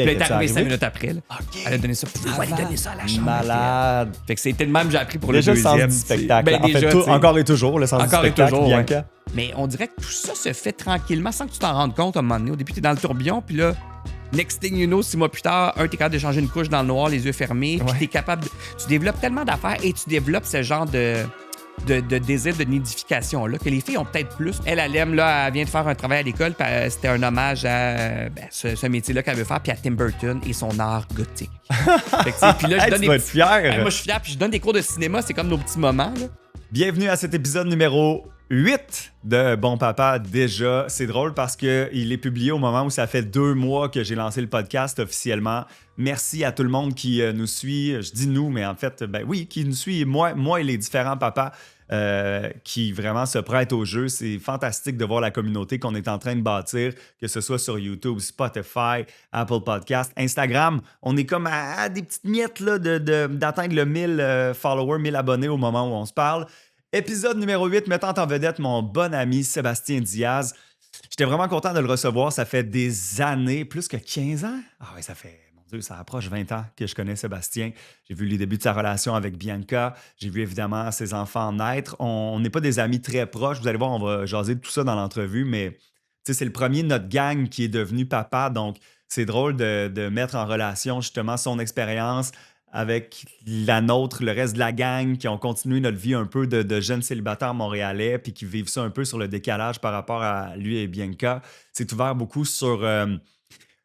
Puis elle est T'es-tu arrivée 5 arrivé? minutes après. Là. OK. Elle a donné ça. Pouvez-vous aller donner ça à la chambre? Malade. Fait que c'était le même que j'ai appris pour Déjà le le sens deuxième. du spectacle. Ben, En fait, déjà, tu sais. encore et toujours, le sens Encore du et spectacle, toujours, Bianca. Mais on dirait que tout ça se fait tranquillement sans que tu t'en rendes compte à un moment donné. Au début, t'es dans le tourbillon, puis là, next t'ing you know, 6 mois plus tard, t'es capable de changer une couche dans le noir, les yeux fermés, puis Ouais. t'es capable tu développes tellement d'affaires et tu développes ce genre de désir de nidification-là, que les filles ont peut-être plus. Elle aime, là, elle vient de faire un travail à l'école, puis c'était un hommage à ce métier-là qu'elle veut faire, puis à Tim Burton et son art gothique. Fait que, tu sais, puis là, je Hey, donne tu vas être fier. Hey, moi, je suis fier, puis je donne des cours de cinéma, c'est comme nos petits moments, là. Bienvenue à cet épisode numéro 8 de Bon Papa déjà. C'est drôle parce qu'il est publié au moment où ça fait 2 mois que j'ai lancé le podcast officiellement. Merci à tout le monde qui nous suit. Je dis nous, mais en fait, ben oui, qui nous suit. Moi et les différents papas qui vraiment se prêtent au jeu. C'est fantastique de voir la communauté qu'on est en train de bâtir, que ce soit sur YouTube, Spotify, Apple Podcast, Instagram. On est comme à des petites miettes là, d'atteindre le 1000 followers, 1000 abonnés au moment où on se parle. Épisode numéro 8, mettant en vedette mon bon ami Sébastien Diaz. J'étais vraiment content de le recevoir. Ça fait des années, plus que 15 ans. Ah oui, ça fait, mon Dieu, ça approche 20 ans que je connais Sébastien. J'ai vu les débuts de sa relation avec Bianca. J'ai vu évidemment ses enfants naître. On n'est pas des amis très proches. Vous allez voir, on va jaser de tout ça dans l'entrevue, mais c'est le premier de notre gang qui est devenu papa. Donc, c'est drôle de mettre en relation justement son expérience avec la nôtre, le reste de la gang, qui ont continué notre vie un peu de jeunes célibataires montréalais, puis qui vivent ça un peu sur le décalage par rapport à lui et Bianca. C'est ouvert beaucoup sur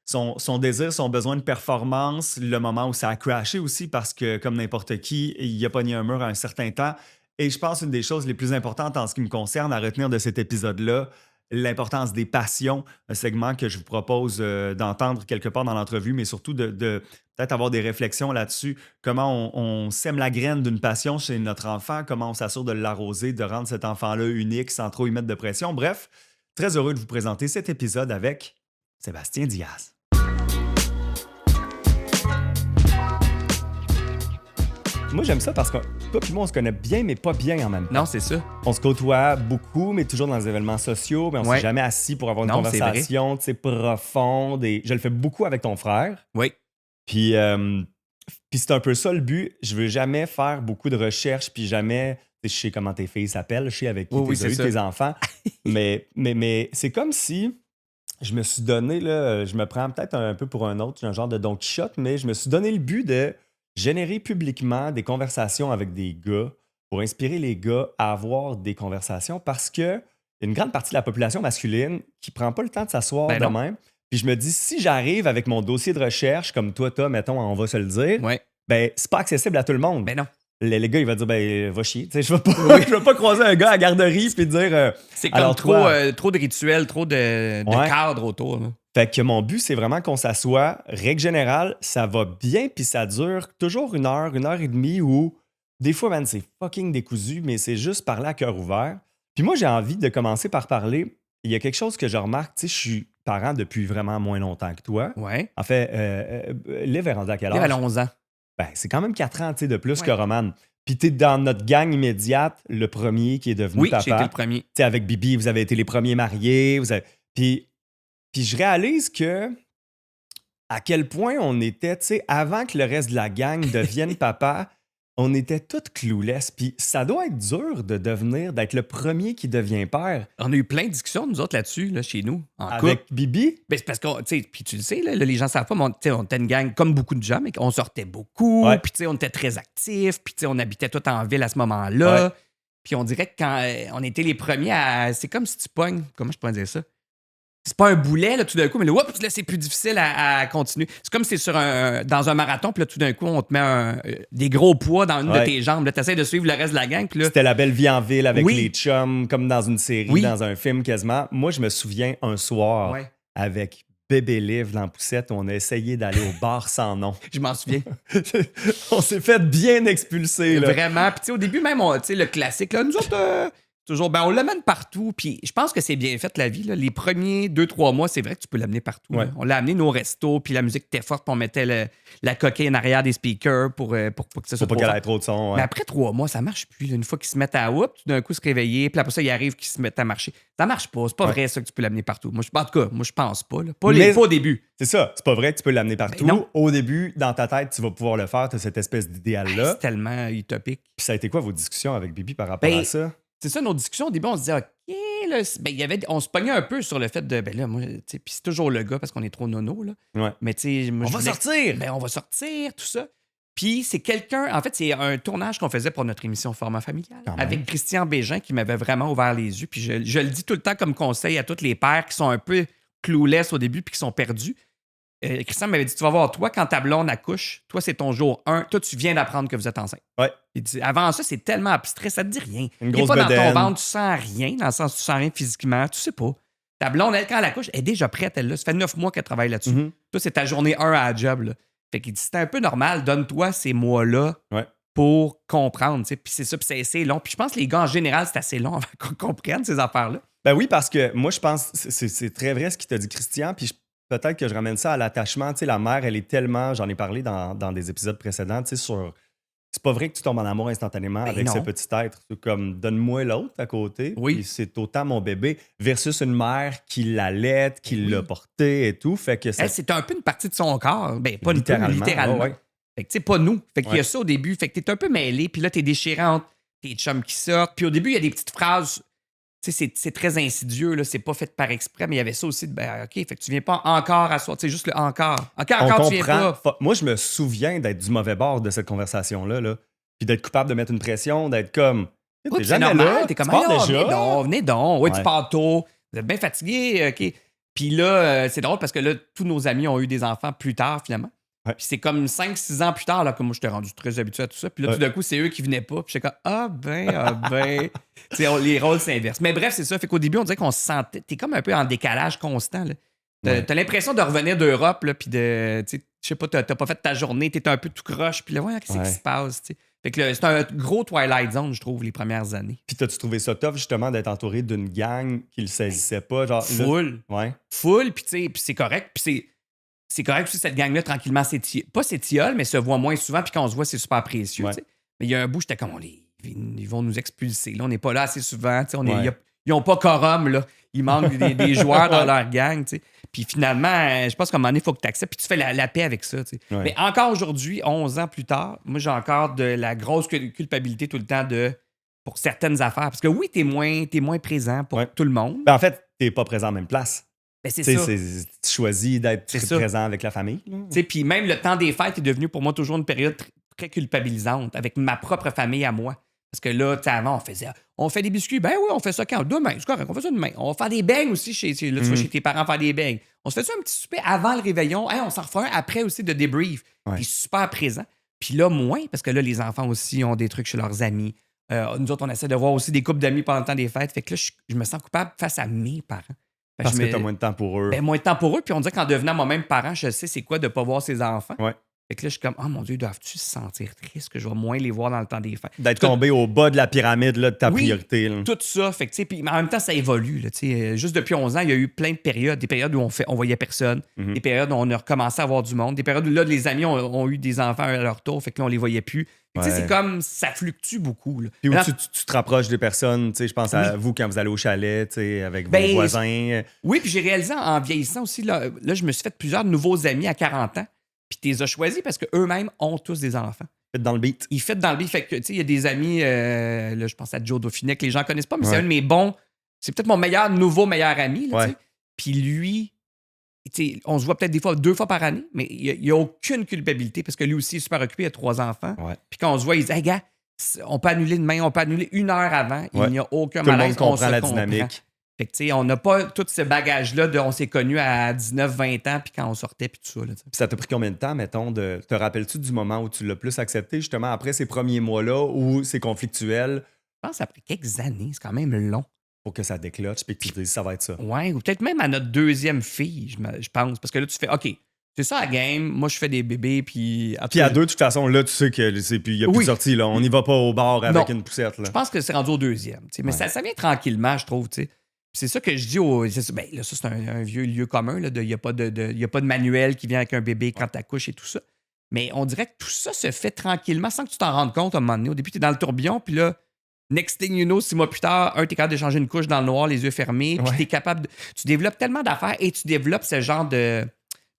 son désir, son besoin de performance, le moment où ça a crashé aussi, parce que comme n'importe qui, il a pogné un mur à un certain temps. Et je pense une des choses les plus importantes en ce qui me concerne à retenir de cet épisode-là, l'importance des passions, un segment que je vous propose d'entendre quelque part dans l'entrevue, mais surtout de peut-être avoir des réflexions là-dessus, comment on sème la graine d'une passion chez notre enfant, comment on s'assure de l'arroser, de rendre cet enfant-là unique sans trop y mettre de pression. Bref, très heureux de vous présenter cet épisode avec Sébastien Diaz. Moi, j'aime ça parce que toi et moi, on se connaît bien, mais pas bien en même temps. Non, c'est ça. On se côtoie beaucoup, mais toujours dans des événements sociaux, mais on Ouais. s'est jamais assis pour avoir une Non, c'est vrai. conversation profonde. Et je le fais beaucoup avec ton frère. Oui. Puis c'est un peu ça le but. Je veux jamais faire beaucoup de recherches, puis jamais... Je sais comment tes filles s'appellent, je sais avec qui Oui, tu as eu c'est tes ça. enfants. mais c'est comme si je me suis donné, là, je me prends peut-être un peu pour un autre, un genre de Don Quichotte, mais je me suis donné le but de générer publiquement des conversations avec des gars pour inspirer les gars à avoir des conversations parce qu'il y a une grande partie de la population masculine qui prend pas le temps de s'asseoir Ben de non. même. Puis je me dis, si j'arrive avec mon dossier de recherche, comme toi, mettons, on va se le dire, Ouais. ben c'est pas accessible à tout le monde. Ben non. Les gars, il va dire, ben va chier. Tu sais, je vais pas, je vais pas croiser un gars à la garderie puis dire... C'est comme alors trop, toi- trop de rituels, trop de Ouais. cadres autour. Là. Fait que mon but, c'est vraiment qu'on s'assoie. Règle générale, ça va bien, puis ça dure toujours 1 heure et demie, où des fois, man, c'est fucking décousu, mais c'est juste parler à cœur ouvert. Puis moi, j'ai envie de commencer par parler. Il y a quelque chose que je remarque, tu sais, je suis parent depuis vraiment moins longtemps que toi. Ouais. En fait, Liv est rendu à quel Elle âge? a 11 ans. Ben, c'est quand même 4 ans, tu sais, de plus Ouais. que Roman. Puis t'es dans notre gang immédiate, le premier qui est devenu Oui, papa. j'ai été le premier. Tu sais, avec Bibi, vous avez été les premiers mariés. Puis je réalise que à quel point on était, tu sais, avant que le reste de la gang devienne papa, on était toutes clueless. Puis ça doit être dur de d'être le premier qui devient père. On a eu plein de discussions, nous autres, là-dessus, là, chez nous, en Avec couple. Bibi? Ben, c'est parce que, tu sais, puis tu le sais, là, les gens savent pas, mais on était une gang comme beaucoup de gens, mais on sortait beaucoup, Ouais. puis tu sais, on était très actifs, puis tu sais, on habitait tout en ville à ce moment-là. Ouais. Puis on dirait que quand on était les premiers à. C'est comme si tu pognes. Comment je pourrais dire ça? C'est pas un boulet, là, tout d'un coup, mais là, oups, là, c'est plus difficile à continuer. C'est comme si c'est dans un marathon, puis là, tout d'un coup, on te met des gros poids dans une Ouais. de tes jambes. Là, t'essaies de suivre le reste de la gang, puis là. C'était la belle vie en ville avec Oui. les chums, comme dans une série, Oui. dans un film quasiment. Moi, je me souviens un soir Ouais, avec bébé Liv dans la poussette, on a essayé d'aller au bar sans nom. je m'en souviens. On s'est fait bien expulser, là. Vraiment. Puis tu sais, au début, même, tu sais, le classique, là, nous autres, Toujours. Ben, on l'amène partout. Puis je pense que c'est bien fait, la vie. Là. Les premiers 2-3 mois, c'est vrai que tu peux l'amener partout. Ouais. On l'a amené nos restos, puis la musique était forte, puis on mettait la coquille en arrière des speakers pour que ça soit Faut pas trop qu'elle fort. ait trop de son. Ouais. Mais après 3 mois, ça marche plus. Là. Une fois qu'ils se mettent à tout d'un coup se réveiller, puis après ça, ils arrivent qu'ils se mettent à marcher. Ça marche pas. C'est pas vrai ça que tu peux l'amener partout. En tout cas, moi je pense pas. Là. Pas au début. C'est ça, c'est pas vrai que tu peux l'amener partout. Ben non. Au début, dans ta tête, tu vas pouvoir le faire, tu as cette espèce d'idéal-là. C'est tellement utopique. Puis ça a été quoi vos discussions avec Bibi par rapport à ça? C'est ça, nos discussions, au début, on se disait, OK, là, on se pognait un peu sur le fait de, ben là, moi, tu sais, puis c'est toujours le gars parce qu'on est trop nono, là. Ouais. Mais tu sais, On va sortir! Ben, on va sortir, tout ça. Puis c'est quelqu'un, en fait, c'est un tournage qu'on faisait pour notre émission Format familial avec Christian Bégin qui m'avait vraiment ouvert les yeux. Puis je le dis tout le temps comme conseil à tous les pères qui sont un peu clueless au début puis qui sont perdus. Christian m'avait dit, tu vas voir, toi, quand ta blonde accouche, toi, c'est ton jour 1. Toi, tu viens d'apprendre que vous êtes enceinte. Ouais. Il dit, avant ça, c'est tellement abstrait, ça te dit rien. Une Il n'est grosse pas dans ton bedaine. ventre, tu sens rien, dans le sens où tu sens rien physiquement, tu sais pas. Ta blonde, elle, quand elle accouche, elle est déjà prête, elle là. Ça fait 9 mois qu'elle travaille là-dessus. Mhm. Toi, c'est ta journée 1 à la job, là. Fait qu'il dit, c'est un peu normal, donne-toi ces mois-là Ouais. pour comprendre, tu sais. Puis c'est ça, puis c'est assez long. Puis je pense que les gars, en général, c'est assez long avant qu'on comprenne ces affaires-là. Ben oui, parce que moi, je pense c'est très vrai ce qu'il t'a dit, Christian. Puis peut-être que je ramène ça à l'attachement. Tu sais, la mère, elle est tellement. J'en ai parlé dans des épisodes précédents, tu sais, sur. C'est pas vrai que tu tombes en amour instantanément avec ce petit être. C'est comme donne-moi l'autre à côté. Oui. Puis c'est autant mon bébé versus une mère qui l'allait, qui l'a porté et tout. Fait que Elle, c'est un peu une partie de son corps. Ben, pas littéralement. Ouais. Fait que, tu sais, pas nous. Fait qu'il y a ça au début. Fait que t'es un peu mêlé, puis là, t'es déchiré entre tes chums qui sortent. Puis au début, il y a des petites phrases. Tu sais, c'est très insidieux, là. C'est pas fait par exprès, mais il y avait ça aussi de, ben, OK, fait que tu viens pas encore à soir. Tu sais, juste le encore. Encore, tu viens pas. Moi, je me souviens d'être du mauvais bord de cette conversation-là. Là. Puis d'être coupable de mettre une pression, d'être comme. Oui, T'es c'est jamais normal. là. T'es comme, tu pars ah, déjà. venez donc. Oui, Ouais. tu pars tôt. Vous êtes bien fatigué. OK. Puis là, c'est drôle parce que là, tous nos amis ont eu des enfants plus tard, finalement. Ouais. Puis c'est comme 5-6 ans plus tard, là, que moi, j'étais rendu très habitué à tout ça. Puis là, tout d'un coup, c'est eux qui venaient pas. Puis j'étais comme, ah ben. Tu sais, les rôles s'inversent. Mais bref, c'est ça. Fait qu'au début, on dirait qu'on se sentait. T'es comme un peu en décalage constant, là. T'as l'impression de revenir d'Europe, là, puis de. Tu sais, je sais pas, t'as pas fait ta journée, t'es un peu tout croche, puis là, ouais, qu'est-ce qui se passe, tu sais. Fait que là, c'est un gros Twilight Zone, je trouve, les premières années. Puis t'as-tu trouvé ça tough, justement, d'être entouré d'une gang qui le saisissait pas? Genre, Full. Là, ouais. Full, puis tu sais, puis c'est correct. Puis c'est correct aussi, cette gang-là, tranquillement, pas s'étiole, mais se voit moins souvent, puis quand on se voit, c'est super précieux, Ouais. tu sais. Mais il y a un bout, j'étais comme, ils vont nous expulser. Là, on n'est pas là assez souvent, tu sais. Ouais. Ils n'ont pas quorum, là. Il manque des joueurs dans leur gang, tu sais. Puis finalement, je pense qu'à un moment donné, il faut que tu acceptes, puis tu fais la paix avec ça, tu sais. Ouais. Mais encore aujourd'hui, 11 ans plus tard, moi, j'ai encore de la grosse culpabilité tout le temps pour certaines affaires. Parce que oui, t'es moins présent pour tout le monde. Ben, en fait, t'es pas présent en même place. Ben, c'est T'sais, ça. Tu choisis d'être C'est ça. présent avec la famille. Tu sais, puis même le temps des fêtes est devenu pour moi toujours une période très culpabilisante avec ma propre famille à moi. Parce que là, tu sais, avant, on fait des biscuits. Ben oui, on fait ça quand? Demain, c'est correct, on fait ça demain. On va faire des beignes aussi là, tu vas chez tes parents faire des beignes. On se fait ça un petit souper avant le réveillon. Hey, on s'en refait un après aussi de débrief. Ouais. Puis super présent. Puis là, moins, parce que là, les enfants aussi ont des trucs chez leurs amis. Nous autres, on essaie de voir aussi des couples d'amis pendant le temps des fêtes. Fait que là, je me sens coupable face à mes parents. Parce que t'as moins de temps pour eux. Ben, moins de temps pour eux. Puis on dirait qu'en devenant moi-même parent, je sais c'est quoi de ne pas voir ses enfants. Ouais. Fait que là, je suis comme, oh mon Dieu, doivent-tu se sentir triste que je vais moins les voir dans le temps des fêtes? D'être tombé au bas de la pyramide là, de ta priorité. Là. Tout ça. Fait que, tu sais, puis en même temps, ça évolue. Là, juste depuis 11 ans, il y a eu plein de périodes. Des périodes où on voyait personne. Des périodes où on a recommencé à voir du monde. Des périodes où là, les amis ont eu des enfants à leur tour. Fait que là, on les voyait plus. Fait que, c'est comme, ça fluctue beaucoup. Là. Puis où tu te rapproches des personnes, je pense à vous quand vous allez au chalet, avec vos voisins. Oui, puis j'ai réalisé en vieillissant aussi, là, je me suis fait plusieurs nouveaux amis à 40 ans. Puis tu les as choisis parce qu'eux-mêmes ont tous des enfants. Faites dans le beat. Ils fêtent dans le beat. Fait que, tu sais, il y a des amis, là, je pense à Joe Dauphinet, que les gens connaissent pas, mais c'est un de mes bons. C'est peut-être mon nouveau meilleur ami. Là, puis lui, tu sais, on se voit peut-être des fois 2 fois par année, mais il n'y a aucune culpabilité parce que lui aussi est super occupé, il a 3 enfants. Ouais. Puis quand on se voit, il dit, hey, gars, on peut annuler demain, on peut annuler 1 heure avant. Il n'y a aucun Tout malaise. le monde comprend la dynamique. Fait que, tu sais, on n'a pas tout ce bagage-là de on s'est connus à 19-20 ans, puis quand on sortait, puis tout ça. Là, puis ça t'a pris combien de temps, mettons, te rappelles-tu du moment où tu l'as plus accepté, justement, après ces premiers mois-là où c'est conflictuel? Je pense que ça a pris quelques années, c'est quand même long. Pour que ça décloche, puis que tu te dises, ça va être ça. Ouais, ou peut-être même à notre 2e fille, je pense. Parce que là, tu fais, OK, C'est ça la game. Moi, je fais des bébés, puis... Puis à deux, de toute façon, là, tu sais qu'il n'y a plus de sortie. Là. On n'y va pas au bar avec une poussette. Là. Je pense que c'est rendu au deuxième. Mais ça vient tranquillement, je trouve. Puis c'est ça que je dis aux... Ben, là, ça, c'est un vieux lieu commun. Il n'y a pas de manuel qui vient avec un bébé quand tu accouches et tout ça. Mais on dirait que tout ça se fait tranquillement sans que tu t'en rendes compte à un moment donné. Au début, tu es dans le tourbillon, puis là, next thing you know, 6 mois plus tard, t'es capable de changer une couche dans le noir, les yeux fermés, puis t'es capable de... Tu développes tellement d'affaires et tu développes ce genre de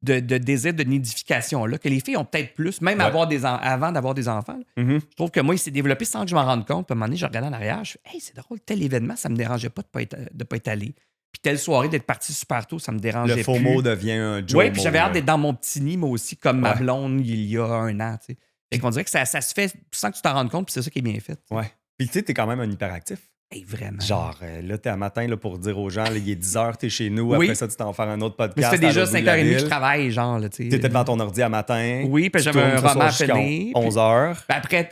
désir de nidification-là, que les filles ont peut-être plus, même avant d'avoir des enfants. Je trouve que moi, il s'est développé sans que je m'en rende compte. Puis à un moment donné, je regardais en arrière, je fais « Hey, c'est drôle, tel événement, ça me dérangeait pas de pas être allé. » Puis telle soirée, d'être parti super tôt, ça me dérangeait plus. Le faux mot devient un Joe. Oui, puis j'avais hâte d'être dans mon petit nid, moi aussi, comme ma blonde il y a 1 an. T'sais. Fait qu'on dirait que ça se fait sans que tu t'en rendes compte, puis c'est ça qui est bien fait. Ouais. Puis tu sais, t'es quand même un hyperactif. Hey, vraiment. Genre, là, t'es à matin là, pour dire aux gens, là, il est 10h, t'es chez nous. Après ça, tu t'en vas faire un autre podcast. Mais ça fait déjà 5h30 que je travaille, genre. T'étais devant ton ordi à matin. Oui, puis j'avais un roman à finir. 11h.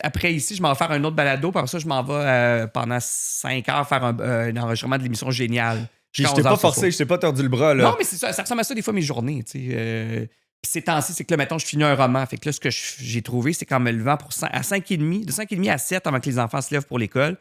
Après, ici, je m'en vais faire un autre balado. Par ça, je m'en vais pendant 5 heures faire un enregistrement de l'émission Géniale. Je t'ai pas forcé, je t'ai pas tordu le bras. Là. Non, mais c'est ça ressemble à ça des fois mes journées. Puis ces temps-ci, c'est que là, mettons, je finis un roman. Fait que là, ce que j'ai trouvé, c'est qu'en me levant à 5h30, de 5h30 à 7 avant que les enfants se lèvent pour l'école,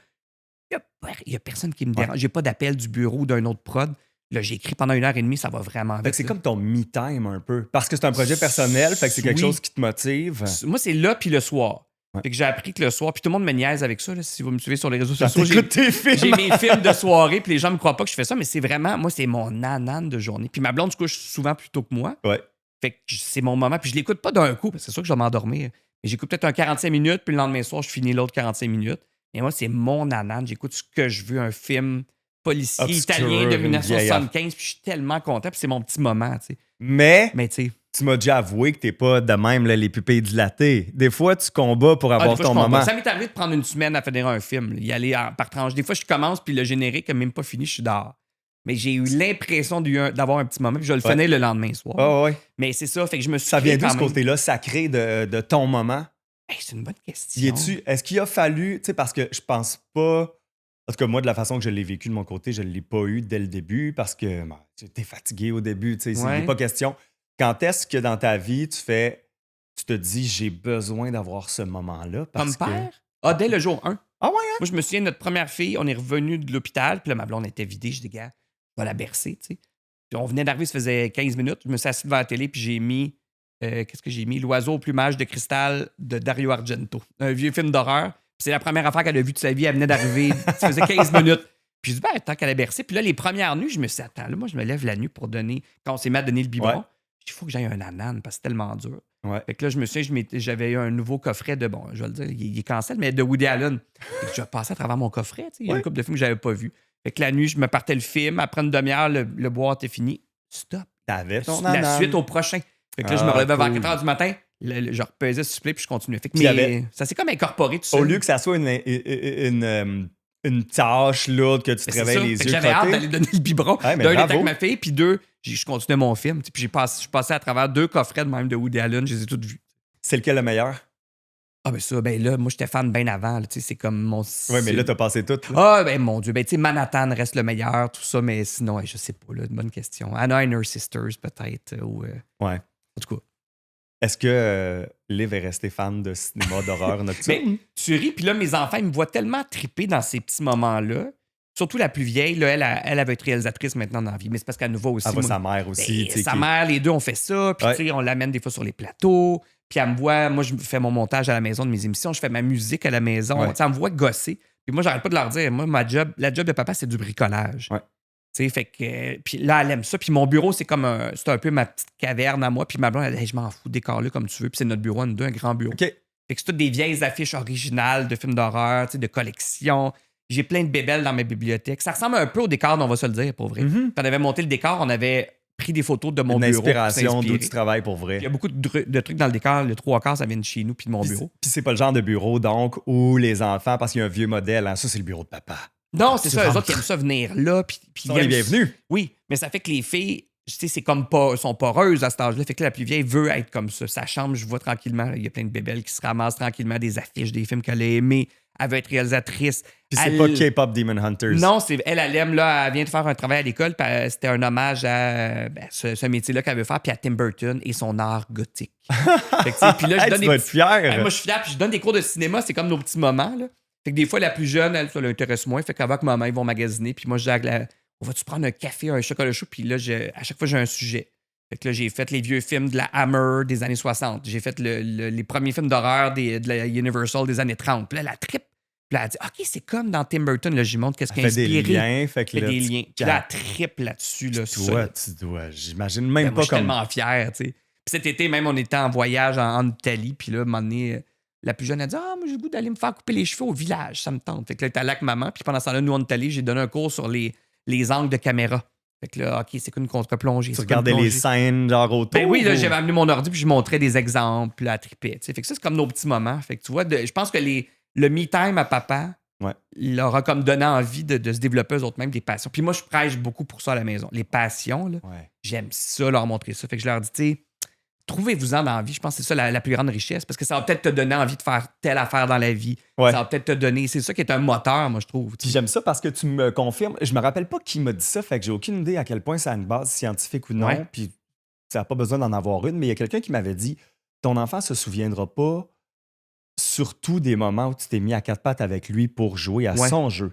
il n'y a personne qui me dérange. J'ai pas d'appel du bureau d'un autre prod. Là, j'ai écrit pendant 1h30, ça va vraiment vite. C'est comme ton me-time un peu. Parce que c'est un projet personnel, fait que c'est quelque chose qui te motive. Moi, c'est là puis le soir. Fait que j'ai appris que le soir, puis tout le monde me niaise avec ça, là, si vous me suivez sur les réseaux sociaux. J'ai mes films de soirée, puis les gens me croient pas que je fais ça, mais c'est vraiment, moi, c'est mon nanane de journée. Puis ma blonde se couche souvent plus tôt que moi. Ouais. Fait que c'est mon moment, puis je l'écoute pas d'un coup, parce que c'est sûr que je vais m'endormir. Mais j'écoute peut-être un 45 minutes, puis le lendemain soir, je finis l'autre 45 minutes. Et moi, c'est mon nanane, j'écoute ce que je veux, un film policier italien de 1975, puis je suis tellement content, puis c'est mon petit moment, tu sais. Mais tu sais. Tu m'as déjà avoué que t'es pas de même là, les pupilles dilatées. Des fois, tu combats pour avoir ton moment. Ça m'est arrivé de prendre une semaine à finir un film, y aller par tranche. Des fois, je commence, puis le générique n'est même pas fini, je suis dehors. Mais j'ai eu l'impression d'avoir un petit moment, puis je le finis le lendemain soir. Oh, ouais. Mais c'est ça, fait que je me suis... Ça vient d'où ce côté-là sacré de ton moment? Hey, c'est une bonne question. Est-ce qu'il a fallu... Tu sais, parce que je pense pas... En tout cas, moi, de la façon que je l'ai vécu de mon côté, je ne l'ai pas eu dès le début parce que t'es fatigué au début, tu sais, il n'est pas question. Quand est-ce que dans ta vie, tu te dis, j'ai besoin d'avoir ce moment-là? Comme père? Dès le jour 1. Ah ouais, hein? Moi, je me souviens, notre première fille, on est revenu de l'hôpital, puis là, ma blonde était vidée. Je dis, gars, je vais la bercer, tu sais. Puis on venait d'arriver, ça faisait 15 minutes. Je me suis assis devant la télé, puis j'ai mis, qu'est-ce que j'ai mis? L'oiseau au plumage de cristal de Dario Argento. Un vieux film d'horreur. Puis c'est la première affaire qu'elle a vue de sa vie. Elle venait d'arriver, ça faisait 15 minutes. Puis je dis, tant qu'elle a bercé. Puis là, les premières nuits, je me suis dit, attends, là, moi, je me lève la nuit pour donner, quand on s'est mis à donner le biberon. Ouais. Il faut que j'aille un ananas parce que c'est tellement dur. Ouais. Fait que là, je me souviens, j'avais eu un nouveau coffret de, bon, je vais le dire, il est cancel, mais de Woody Allen. Fait que je passais à travers mon coffret. Il y a une couple de films que j'avais pas vus. Fait que la nuit, je me partais le film. Après une demi-heure, le boire était fini. Stop. T'avais ton la suite au prochain. Fait que là, je me relevais vers 4 h du matin. Je repaisais sur play puis je continuais. Fait que ça s'est comme incorporé tout ça. Au lieu que ça soit une tâche lourde que tu te réveilles les yeux. J'avais hâte d'aller donner le biberon. Ouais, d'un, j'étais avec ma fille, puis deux, je continuais mon film. Puis je passais à travers 2 coffrets de même de Woody Allen, je les ai toutes vus. C'est lequel le meilleur? Là, moi, j'étais fan bien avant. C'est comme mon... Oui, mais là, t'as passé tout. Mon Dieu. Tu sais, Manhattan reste le meilleur, tout ça, mais sinon, je sais pas, là, une bonne question. Anna and Her Sisters, peut-être. Ouais. En tout cas. Est-ce que Liv est restée fan de cinéma d'horreur nocturne? Mais tu ris, puis là, mes enfants, ils me voient tellement triper dans ces petits moments-là. Surtout la plus vieille, là, elle va être réalisatrice maintenant dans la vie, mais c'est parce qu'elle nous voit aussi. Elle voit sa mère aussi. Sa mère, les deux, on fait ça, puis on l'amène des fois sur les plateaux, puis elle me voit, moi, je fais mon montage à la maison de mes émissions, je fais ma musique à la maison, elle me voit gosser. Puis moi, j'arrête pas de leur dire, moi, la job de papa, c'est du bricolage. Ouais. Tu sais, fait que... Puis là, elle aime ça. Puis mon bureau, c'est comme c'est un peu ma petite caverne à moi. Puis ma blonde, elle dit, hey, je m'en fous, décore-le comme tu veux. Puis c'est notre bureau, nous deux, un grand bureau. Okay. Fait que c'est toutes des vieilles affiches originales de films d'horreur, tu sais, de collection. J'ai plein de bébelles dans ma bibliothèque. Ça ressemble un peu au décor, on va se le dire, pour vrai. Mm-hmm. Quand on avait monté le décor, on avait pris des photos de mon bureau. Une inspiration d'où tu travailles pour vrai. Il y a beaucoup de trucs dans le décor. Le 3/4, ça vient de chez nous puis de mon bureau. Puis c'est pas le genre de bureau, donc, où les enfants, parce qu'il y a un vieux modèle, hein, ça, c'est le bureau de papa. Non, c'est ça. Eux autres qui aiment ça venir là. Puis ils sont les bienvenus. Oui, mais ça fait que les filles, tu sais, c'est comme pas, sont pas heureuses à cet âge-là. Fait que la plus vieille veut être comme ça. Sa chambre, je vois tranquillement, il y a plein de bébelles qui se ramassent tranquillement, des affiches, des films qu'elle a aimés. elle veut être réalisatrice. Puis c'est pas K-pop Demon Hunters. Non, elle aime, là, elle vient de faire un travail à l'école, puis c'était un hommage à ce métier-là qu'elle veut faire, puis à Tim Burton et son art gothique. Puis là, je donne tu vas être fier. moi, je suis fier, puis je donne des cours de cinéma, c'est comme nos petits moments, là. Fait que des fois, la plus jeune, elle, ça l'intéresse moins, fait qu'avant que maman, ils vont magasiner, puis moi, je dis, on va-tu prendre un café, un chocolat chaud, puis là, à chaque fois, j'ai un sujet. Fait que là, j'ai fait les vieux films de la Hammer des années 60. J'ai fait les premiers films d'horreur de la Universal des années 30. Puis là, la trip. Puis là, elle dit, OK, c'est comme dans Tim Burton. Là, j'y montre qu'est-ce qui a inspiré. Fait des liens. Fait que là, des liens. Puis là, elle tripe là-dessus. Là, tu dois. J'imagine même pas moi, je suis tellement fier, tu sais. Puis cet été, même, on était en voyage en Italie. Puis là, à un moment donné, la plus jeune, a dit, moi, j'ai le goût d'aller me faire couper les cheveux au village. Ça me tente. Fait que là, elle était allée avec maman. Puis pendant ce temps-là, nous, en Italie, j'ai donné un cours sur les angles de caméra. Fait que là, OK, c'est quoi une contre-plongée? Tu regardais les scènes genre autour? Ben oui, là, j'avais amené mon ordi puis je montrais des exemples, puis là, elle tripait. Fait que ça, c'est comme nos petits moments. Fait que tu vois, je pense que le me-time à papa, il leur a comme donné envie de se développer eux autres mêmes des passions. Puis moi, je prêche beaucoup pour ça à la maison. Les passions, là, j'aime ça, leur montrer ça. Fait que je leur dis, tu sais, trouvez-vous-en dans la vie. Je pense que c'est ça la plus grande richesse parce que ça va peut-être te donner envie de faire telle affaire dans la vie. Ça va peut-être te donner. C'est ça qui est un moteur, moi, je trouve. Puis j'aime ça parce que tu me confirmes. Je me rappelle pas qui m'a dit ça, fait que j'ai aucune idée à quel point ça a une base scientifique ou non. Puis ça n'a pas besoin d'en avoir une, mais il y a quelqu'un qui m'avait dit ton enfant se souviendra pas surtout des moments où tu t'es mis à quatre pattes avec lui pour jouer à son jeu.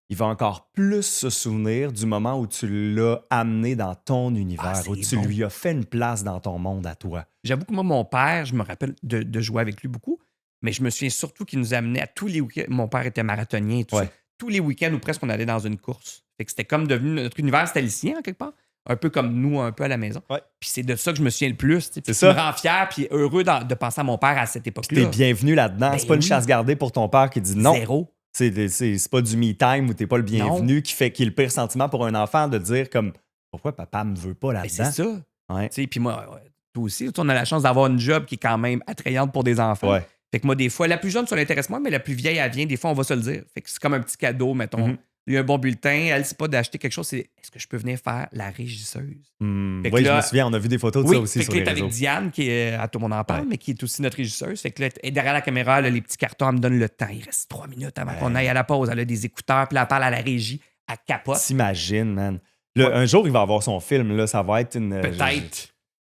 Il va encore plus se souvenir du moment où tu l'as amené dans ton univers, où tu lui as fait une place dans ton monde à toi. J'avoue que moi, mon père, je me rappelle de jouer avec lui beaucoup, mais je me souviens surtout qu'il nous amenait à tous les week-ends. Mon père était marathonien et tout ça. Tous les week-ends ou presque, on allait dans une course. Fait que c'était comme devenu notre univers, c'était le sien, en quelque part. Un peu comme nous, un peu à la maison. Puis c'est de ça que je me souviens le plus. C'est ça. Ça me rend fier puis heureux de penser à mon père à cette époque-là. T'es bienvenu là-dedans. Ben c'est pas une chasse gardée pour ton père qui dit non. Zéro. C'est pas du me-time où t'es pas le bienvenu qui est le pire sentiment pour un enfant de dire comme pourquoi papa me veut pas là-dedans. Ben c'est ça. Puis moi, toi aussi, on a la chance d'avoir une job qui est quand même attrayante pour des enfants. Fait que moi, des fois, la plus jeune, ça l'intéresse moins, mais la plus vieille, elle vient, des fois, on va se le dire. Fait que c'est comme un petit cadeau, mettons. Il y a un bon bulletin, elle, c'est pas d'acheter quelque chose, c'est est-ce que je peux venir faire la régisseuse? Oui, je me souviens, on a vu des photos de ça aussi sur les réseaux. Avec Diane, qui est, à tout le monde en parle, mais qui est aussi notre régisseuse. Fait que là, derrière la caméra, là, les petits cartons, elle me donne le temps. Il reste 3 minutes avant qu'on aille à la pause. Elle a des écouteurs, puis là, elle parle à la régie, elle capote. T'imagines, man. Là, un jour, il va avoir son film, là, ça va être une... Peut-être.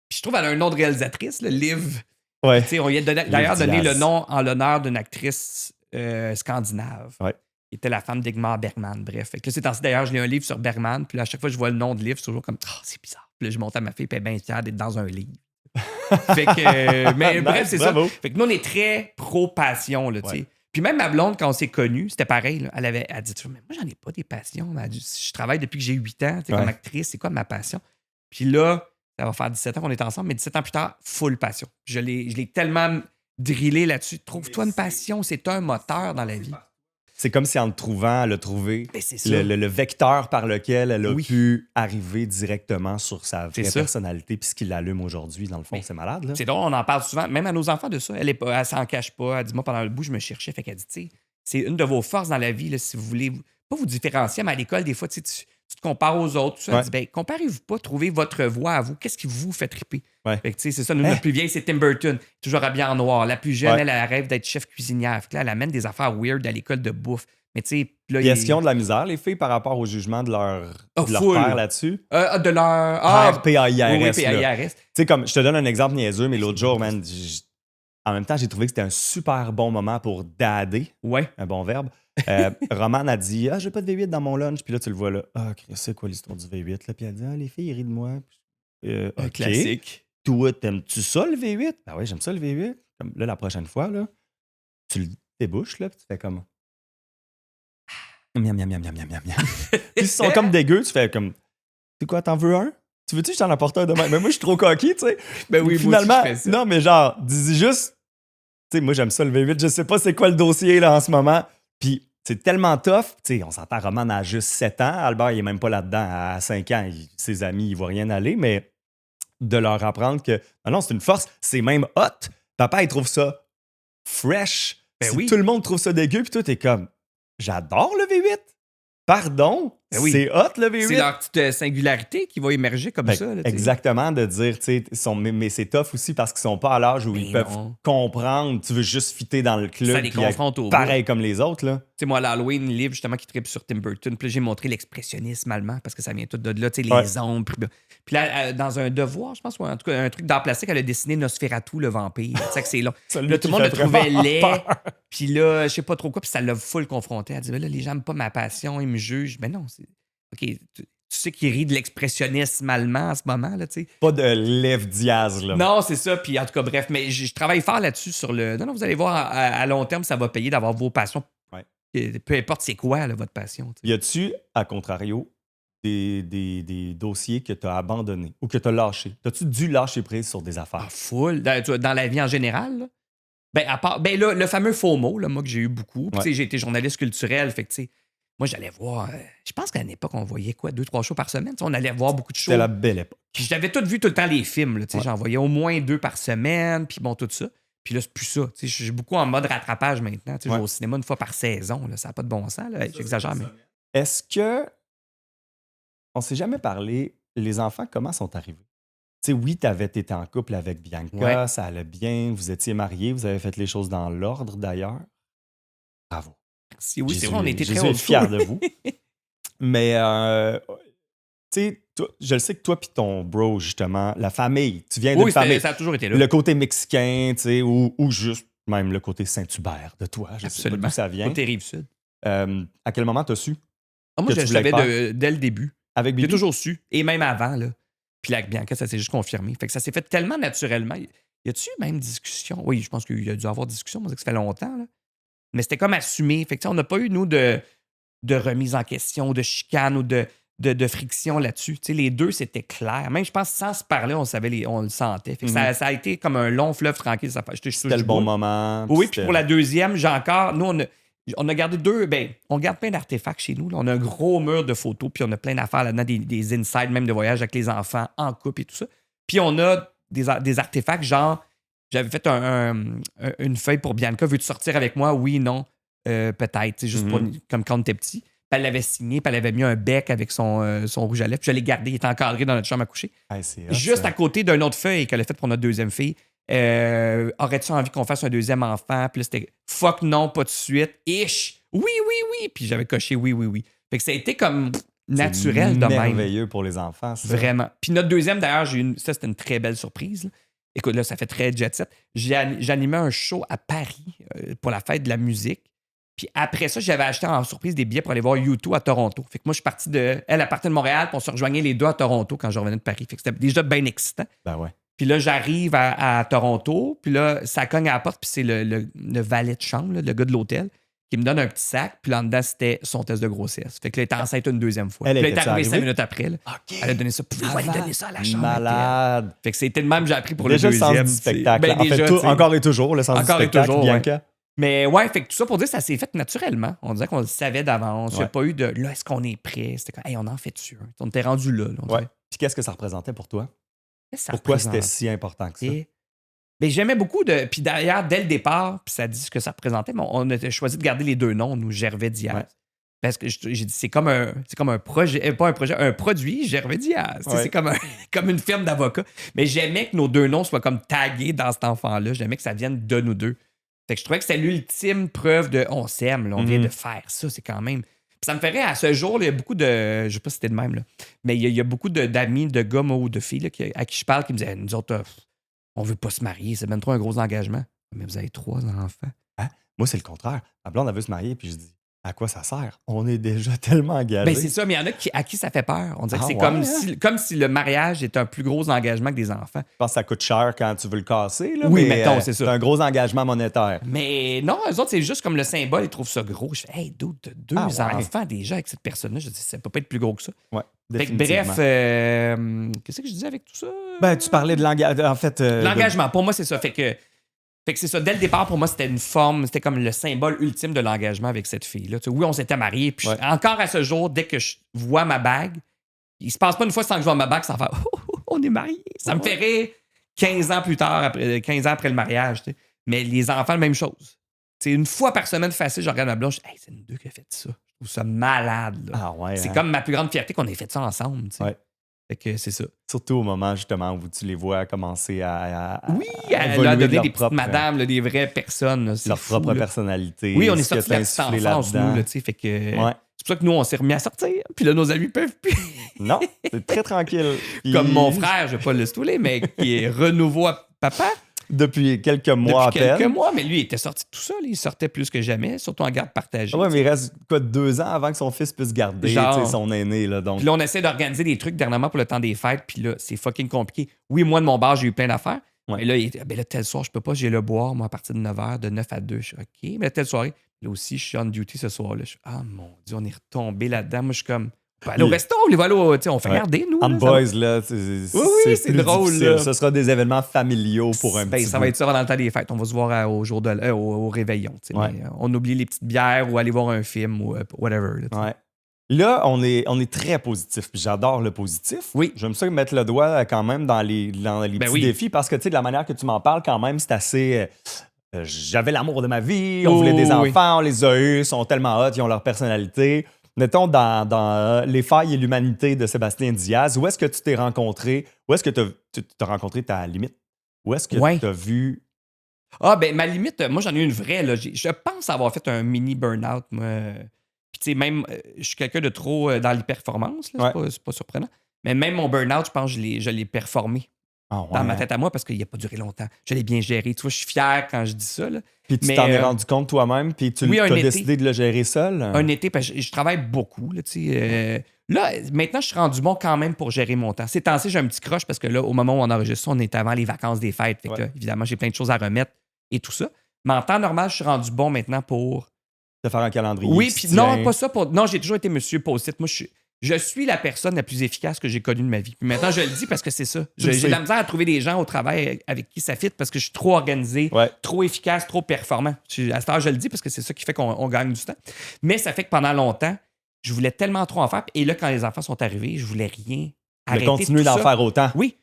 Puis je trouve qu'elle a un nom de réalisatrice, le Liv. On lui a d'ailleurs donné le nom en l'honneur d'une actrice scandinave. Qui était la femme d'Igmar Bergman. Bref. Fait que là, c'est ainsi, d'ailleurs, je lis un livre sur Bergman, puis là, à chaque fois que je vois le nom de livre, c'est toujours comme c'est bizarre. Puis là, je monte à ma fille, puis elle est bien fière d'être dans un livre. Fait que, mais bref, c'est ça. Fait que nous, on est très pro-passion, là, tu sais. Puis même ma blonde, quand on s'est connus, c'était pareil. Là, elle dit mais moi, j'en ai pas des passions. Elle dit, je travaille depuis que j'ai 8 ans, comme actrice, c'est quoi ma passion? Puis là, ça va faire 17 ans qu'on est ensemble, mais 17 ans plus tard, full passion. Je l'ai tellement drillé là-dessus. Trouve-toi une passion, c'est un moteur dans la vie. C'est comme si en le trouvant, elle a trouvé le vecteur par lequel elle a pu arriver directement sur sa vraie personnalité puis ce qui l'allume aujourd'hui. Dans le fond, c'est malade. Là. C'est drôle, on en parle souvent, même à nos enfants de ça. Elle s'en cache pas. Elle dit, moi, pendant le bout, je me cherchais. Fait qu'elle dit, tu sais, c'est une de vos forces dans la vie, là, si vous voulez, pas vous différencier, mais à l'école, des fois, tu te compares aux autres. Tout ça. Elle dit, ben, comparez-vous pas, trouvez votre voie à vous. Qu'est-ce qui vous fait triper? Fait que, c'est ça. Nous, notre plus vieille, c'est Tim Burton, toujours habillée en noir. La plus jeune, elle rêve d'être chef cuisinière. Fait que là, elle amène des affaires weird à l'école de bouffe. Mais tu sais, là, est-ce qu'ils ont de la misère, les filles, par rapport au jugement de leur père là-dessus? De leur... P-A-I-R-S. Oui, P-A-I-R-S. Tu sais, comme, je te donne un exemple niaiseux, mais l'autre jour, man, en même temps, j'ai trouvé que c'était un super bon moment pour dader. Un bon verbe. Romane a dit j'ai pas de V8 dans mon lunch. Puis là, tu le vois là. C'est quoi l'histoire du V8? Là? Puis elle dit les filles, ils rient de moi. Un classique. Toi, t'aimes-tu ça le V8? Ben oui, j'aime ça le V8. Comme, là, la prochaine fois, là, tu le débouches, là, puis tu fais comme. Miam, miam, miam, miam, miam, miam, miam. Puis ils sont comme dégueux, tu fais comme. C'est quoi, t'en veux un? Tu veux-tu que je t'en apporte un demain? Mais moi, je suis trop coquille, tu sais. Ben oui, finalement, moi aussi, je fais ça. non, mais genre, dis juste. Tu sais, moi, j'aime ça le V8. Je sais pas c'est quoi le dossier là en ce moment. Puis c'est tellement tough. Tu sais, on s'entend, Roman a juste 7 ans. Albert, il est même pas là-dedans. À 5 ans, ses amis, ils voient rien aller. Mais de leur apprendre que non, c'est une force. C'est même hot. Papa, il trouve ça fresh. Ben oui. Tout le monde trouve ça dégueu. Puis toi, t'es comme, j'adore le V8. Pardon? Ben oui. C'est hot, le V8? C'est leur petite singularité qui va émerger comme ça. Là, exactement, de dire, tu sais, mais c'est tough aussi parce qu'ils sont pas à l'âge où ils peuvent comprendre. Tu veux juste fitter dans le club. Ça les confronte au pareil comme les autres, là. Tu sais, moi, l'Halloween, livre justement qui tripe sur Tim Burton. Puis là, j'ai montré l'expressionnisme allemand parce que ça vient tout de là, tu sais, les ombres. Puis là, dans un devoir, je pense, ou en tout cas, un truc d'art plastique, elle a dessiné Nosferatu, le vampire. Tu sais que c'est long. Là, tout le monde le trouvait laid. Puis là, je sais pas trop quoi, puis ça l'a full confronté. Elle dit, ben là, les gens n'aiment pas ma passion, ils me jugent. Ben non, c'est. OK, tu sais qu'il rit de l'expressionnisme allemand en ce moment, là, tu sais. Pas de Lev Diaz, là. Non, c'est ça. Puis en tout cas, bref, mais je travaille fort là-dessus sur le. Non, vous allez voir, à long terme, ça va payer d'avoir vos passions. Ouais. Peu importe c'est quoi, là, votre passion. T'sais. Y a-tu, à contrario, des dossiers que tu as abandonnés ou que tu as lâchés? T'as-tu dû lâcher prise sur des affaires? Ah, full. Dans la vie en général, là. Ben, à part. Ben, là, le fameux FOMO, là, moi, que j'ai eu beaucoup. Puis, tu sais, j'ai été journaliste culturel. Fait que, tu sais, moi, j'allais voir. Je pense qu'à l'époque, on voyait quoi, 2-3 shows par semaine. T'sais, on allait voir beaucoup de shows. C'était la belle époque. Puis, j'avais tout vu tout le temps les films. Là, j'en voyais au moins 2 par semaine. Puis, bon, tout ça. Puis là, c'est plus ça. Je suis beaucoup en mode rattrapage maintenant. Je vais au cinéma une fois par saison. Là, ça n'a pas de bon sens. Là. J'exagère, mais. Est-ce que. On s'est jamais parlé. Les enfants, comment sont arrivés? Tu sais, oui, tu avais été en couple avec Bianca, ça allait bien, vous étiez mariés, vous avez fait les choses dans l'ordre d'ailleurs. Bravo. Oui, c'est vrai, on était très old fiers de vous. Mais, tu sais, je le sais que toi puis ton bro, justement, la famille, tu viens d'une famille. Ça a toujours été là. Le côté mexicain, tu sais, ou juste même le côté Saint-Hubert de toi. Je sais pas d'où ça vient. Côté Rive-Sud. À quel moment t'as su? Moi, je savais dès le début. Avec Bibi? J'ai toujours su. Et même avant, là. Puis là, avec Bianca, ça s'est juste confirmé. Fait que ça s'est fait tellement naturellement. Y a-tu même discussion? Oui, je pense qu'il y a dû avoir discussion. Moi, ça fait longtemps, là. Mais c'était comme assumé. Fait que, on n'a pas eu, nous, de remise en question, de chicane ou de friction là-dessus. T'sais, les deux, c'était clair. Même, je pense, sans se parler, on le sentait. Fait que ça a été comme un long fleuve tranquille. C'était le bon moment. Oui, puis pour la deuxième, j'ai encore... Nous, on a gardé on garde plein d'artefacts chez nous. Là. On a un gros mur de photos, puis on a plein d'affaires là-dedans, des insides, même de voyage avec les enfants, en couple et tout ça. Puis on a des artefacts, genre, j'avais fait une feuille pour Bianca. Veux-tu sortir avec moi? Oui, non, peut-être. Juste comme quand on était petit. Puis elle l'avait signé, puis elle avait mis un bec avec son rouge à lèvres. Puis je l'ai gardé, il était encadré dans notre chambre à coucher. Juste à côté d'une autre feuille qu'elle a faite pour notre deuxième fille. Aurais-tu envie qu'on fasse un deuxième enfant? Puis là, c'était fuck non, pas de suite. Ish! Oui. Puis j'avais coché oui. Fait que ça a été comme naturel de même. C'est merveilleux pour les enfants, ça. Vraiment. Puis notre deuxième, d'ailleurs, ça, c'était une très belle surprise. Là. Écoute, là, ça fait très jet set. J'animais un show à Paris pour la fête de la musique. Puis après ça, j'avais acheté en surprise des billets pour aller voir U2 à Toronto. Fait que moi, je suis parti elle partait de Montréal, puis on se rejoignait les deux à Toronto quand je revenais de Paris. Fait que c'était déjà bien excitant. Ben ouais. Puis là, j'arrive à Toronto, puis là, ça cogne à la porte, puis c'est le valet de chambre, là, le gars de l'hôtel, qui me donne un petit sac, puis là, dedans, c'était son test de grossesse. Fait que là, elle était enceinte une deuxième fois. Puis là, elle est arrivée 5 minutes après. Là. Okay. Elle a donné ça. Pouvez-vous aller donner ça à la chambre? Malade. Fait que c'était le même que j'ai appris pour déjà le deuxième. Le sens du spectacle. Ben, en fait, encore et toujours, le sens du spectacle, toujours, Bianca. Ouais. Mais ouais, fait que tout ça pour dire ça s'est fait naturellement. On disait qu'on le savait d'avance. Il n'y a pas eu de là, est-ce qu'on est prêt? C'était comme, hey, on en fait dessus. On était rendu là. Ouais. Puis qu'est-ce que ça représentait pour toi? Pourquoi c'était si important que ça? Ben, j'aimais beaucoup puis d'ailleurs, dès le départ, puis ça dit ce que ça représentait, mais on a choisi de garder les deux noms, nous, Gervais Diaz. Ouais. Parce que j'ai dit, c'est comme un projet, pas un projet, un produit, Gervais Diaz. Ouais. C'est comme une firme d'avocats. Mais j'aimais que nos deux noms soient comme tagués dans cet enfant-là. J'aimais que ça vienne de nous deux. Fait que je trouvais que c'était l'ultime preuve de on s'aime, là, on vient de faire ça, c'est quand même. Puis ça me ferait à ce jour, là, il y a beaucoup de. Je sais pas si c'était de même, là, mais il y a beaucoup d'amis, de gars ou de filles là, à qui je parle qui me disaient nous autres, on veut pas se marier, c'est même trop un gros engagement. Mais vous avez 3 enfants. Hein? Moi, c'est le contraire. Ma blonde, elle veut se marier, puis je dis à quoi ça sert? On est déjà tellement engagés. Ben c'est ça, mais il y en a à qui ça fait peur. On dirait que c'est comme si le mariage est un plus gros engagement que des enfants. Je pense que ça coûte cher quand tu veux le casser. Là, oui, mettons, c'est ça. C'est un gros engagement monétaire. Mais non, eux autres, c'est juste comme le symbole, ils trouvent ça gros. Je fais, hey, dude, t'as 2 enfants déjà avec cette personne-là. Je dis, ça peut pas être plus gros que ça. Ouais, définitivement. Bref, qu'est-ce que je disais avec tout ça? Ben, tu parlais de l'engagement. En fait, l'engagement, pour moi, c'est ça. Fait que c'est ça. Dès le départ, pour moi, c'était une forme, c'était comme le symbole ultime de l'engagement avec cette fille-là. Tu sais, oui, on s'était mariés. Puis encore à ce jour, dès que je vois ma bague, il se passe pas une fois sans que je vois ma bague sans faire on est mariés. Ça me ferait 15 ans plus tard, 15 ans après le mariage. Tu sais. Mais les enfants, la même chose. C'est une fois par semaine facile, je regarde ma blonde, je dis, hey, c'est nous deux qui a fait ça. Je trouve ça malade. Là. Ah ouais. C'est hein. comme ma plus grande fierté qu'on ait fait ça ensemble. Tu sais. Ouais. Fait que c'est ça. Surtout au moment, justement, où tu les vois commencer à Oui, à elle évoluer a de donné leur des petites propre, madames, là, des vraies personnes. Là, c'est leur fou, propre là. personnalité. Oui, on est ce que sortis de t'as la petite insufflé enfance, là-dedans. nous. Là, tu sais, fait que Ouais. c'est pour ça que nous, on s'est remis à sortir. Puis là, nos amis peuvent plus. Non, c'est très tranquille. Puis, Comme mon frère, je vais pas le stouler, mais qui est renouveau à papa depuis quelques mois depuis à peine. quelques mois. Mais lui, il était sorti de tout ça. Là. Il sortait plus que jamais, surtout en garde partagée. Ouais, mais il reste quoi, 2 ans avant que son fils puisse garder Genre. tu sais, son aîné. Là, donc. Puis là, on essaie d'organiser des trucs dernièrement pour le temps des fêtes. Puis là, c'est fucking compliqué. Oui, moi, de mon bar, j'ai eu plein d'affaires. Ouais. Mais là, il était, ben là, tel soir, je peux pas, j'ai le boire, moi, à partir de 9h, de 9 à 2. Je suis OK. Mais là, telle soirée, là aussi, je suis on duty ce soir-là. Je suis, ah mon Dieu, on est retombé là-dedans. Moi, je suis comme, on peut aller au resto, les voilà, tu sais, on fait regarder, nous. En là, boys, là, oui, c'est plus drôle, difficile. là. Ce sera des événements familiaux pour un Ben, petit ça bout. va être ça dans le temps des fêtes. On va se voir au jour de au réveillon. Tu sais, Ouais. mais, on oublie les petites bières ou aller voir un film ou whatever. Là, tu sais. Ouais. Là, on est très positif. Puis j'adore le positif. Oui. J'aime ça mettre le doigt quand même dans les Ben petits oui. défis parce que, tu sais, de la manière que tu m'en parles, quand même, c'est assez. J'avais l'amour de ma vie, on voulait des oui. enfants, on les a eus, ils sont tellement hot, ils ont leur personnalité. Mettons, dans Les failles et l'humanité de Sébastien Diaz, où est-ce que tu t'es rencontré? Où est-ce que tu as rencontré ta limite? Où est-ce que Ouais. tu as vu. Ah, ben, ma limite, moi, j'en ai une vraie. Là. Je pense avoir fait un mini burn-out, moi. Puis, tu sais, même, je suis quelqu'un de trop dans l'hyperformance, là, c'est pas surprenant. Mais même mon burn-out, je pense que je l'ai performé dans ma tête à moi parce qu'il n'a pas duré longtemps. Je l'ai bien géré. Tu vois, je suis fier quand je dis ça. Là. Puis tu t'en es rendu compte toi-même, puis tu as décidé de le gérer seul? Un été, parce que je travaille beaucoup. Là, tu sais, là, maintenant, je suis rendu bon quand même pour gérer mon temps. Ces temps-ci, j'ai un petit croche parce que là, au moment où on enregistre ça, on est avant les vacances des fêtes. Fait que là, évidemment, j'ai plein de choses à remettre et tout ça. Mais en temps normal, je suis rendu bon maintenant pour de faire un calendrier. Oui, puis non, pas ça. Non, j'ai toujours été monsieur post-it. Moi, je suis la personne la plus efficace que j'ai connue de ma vie. Puis maintenant, je le dis parce que c'est ça. J'ai de la misère à trouver des gens au travail avec qui ça fit parce que je suis trop organisé, trop efficace, trop performant. À cette heure, je le dis parce que c'est ça qui fait qu'on gagne du temps. Mais ça fait que pendant longtemps, je voulais tellement trop en faire. Et là, quand les enfants sont arrivés, je voulais rien arrêter. Mais continuer d'en faire autant. Oui.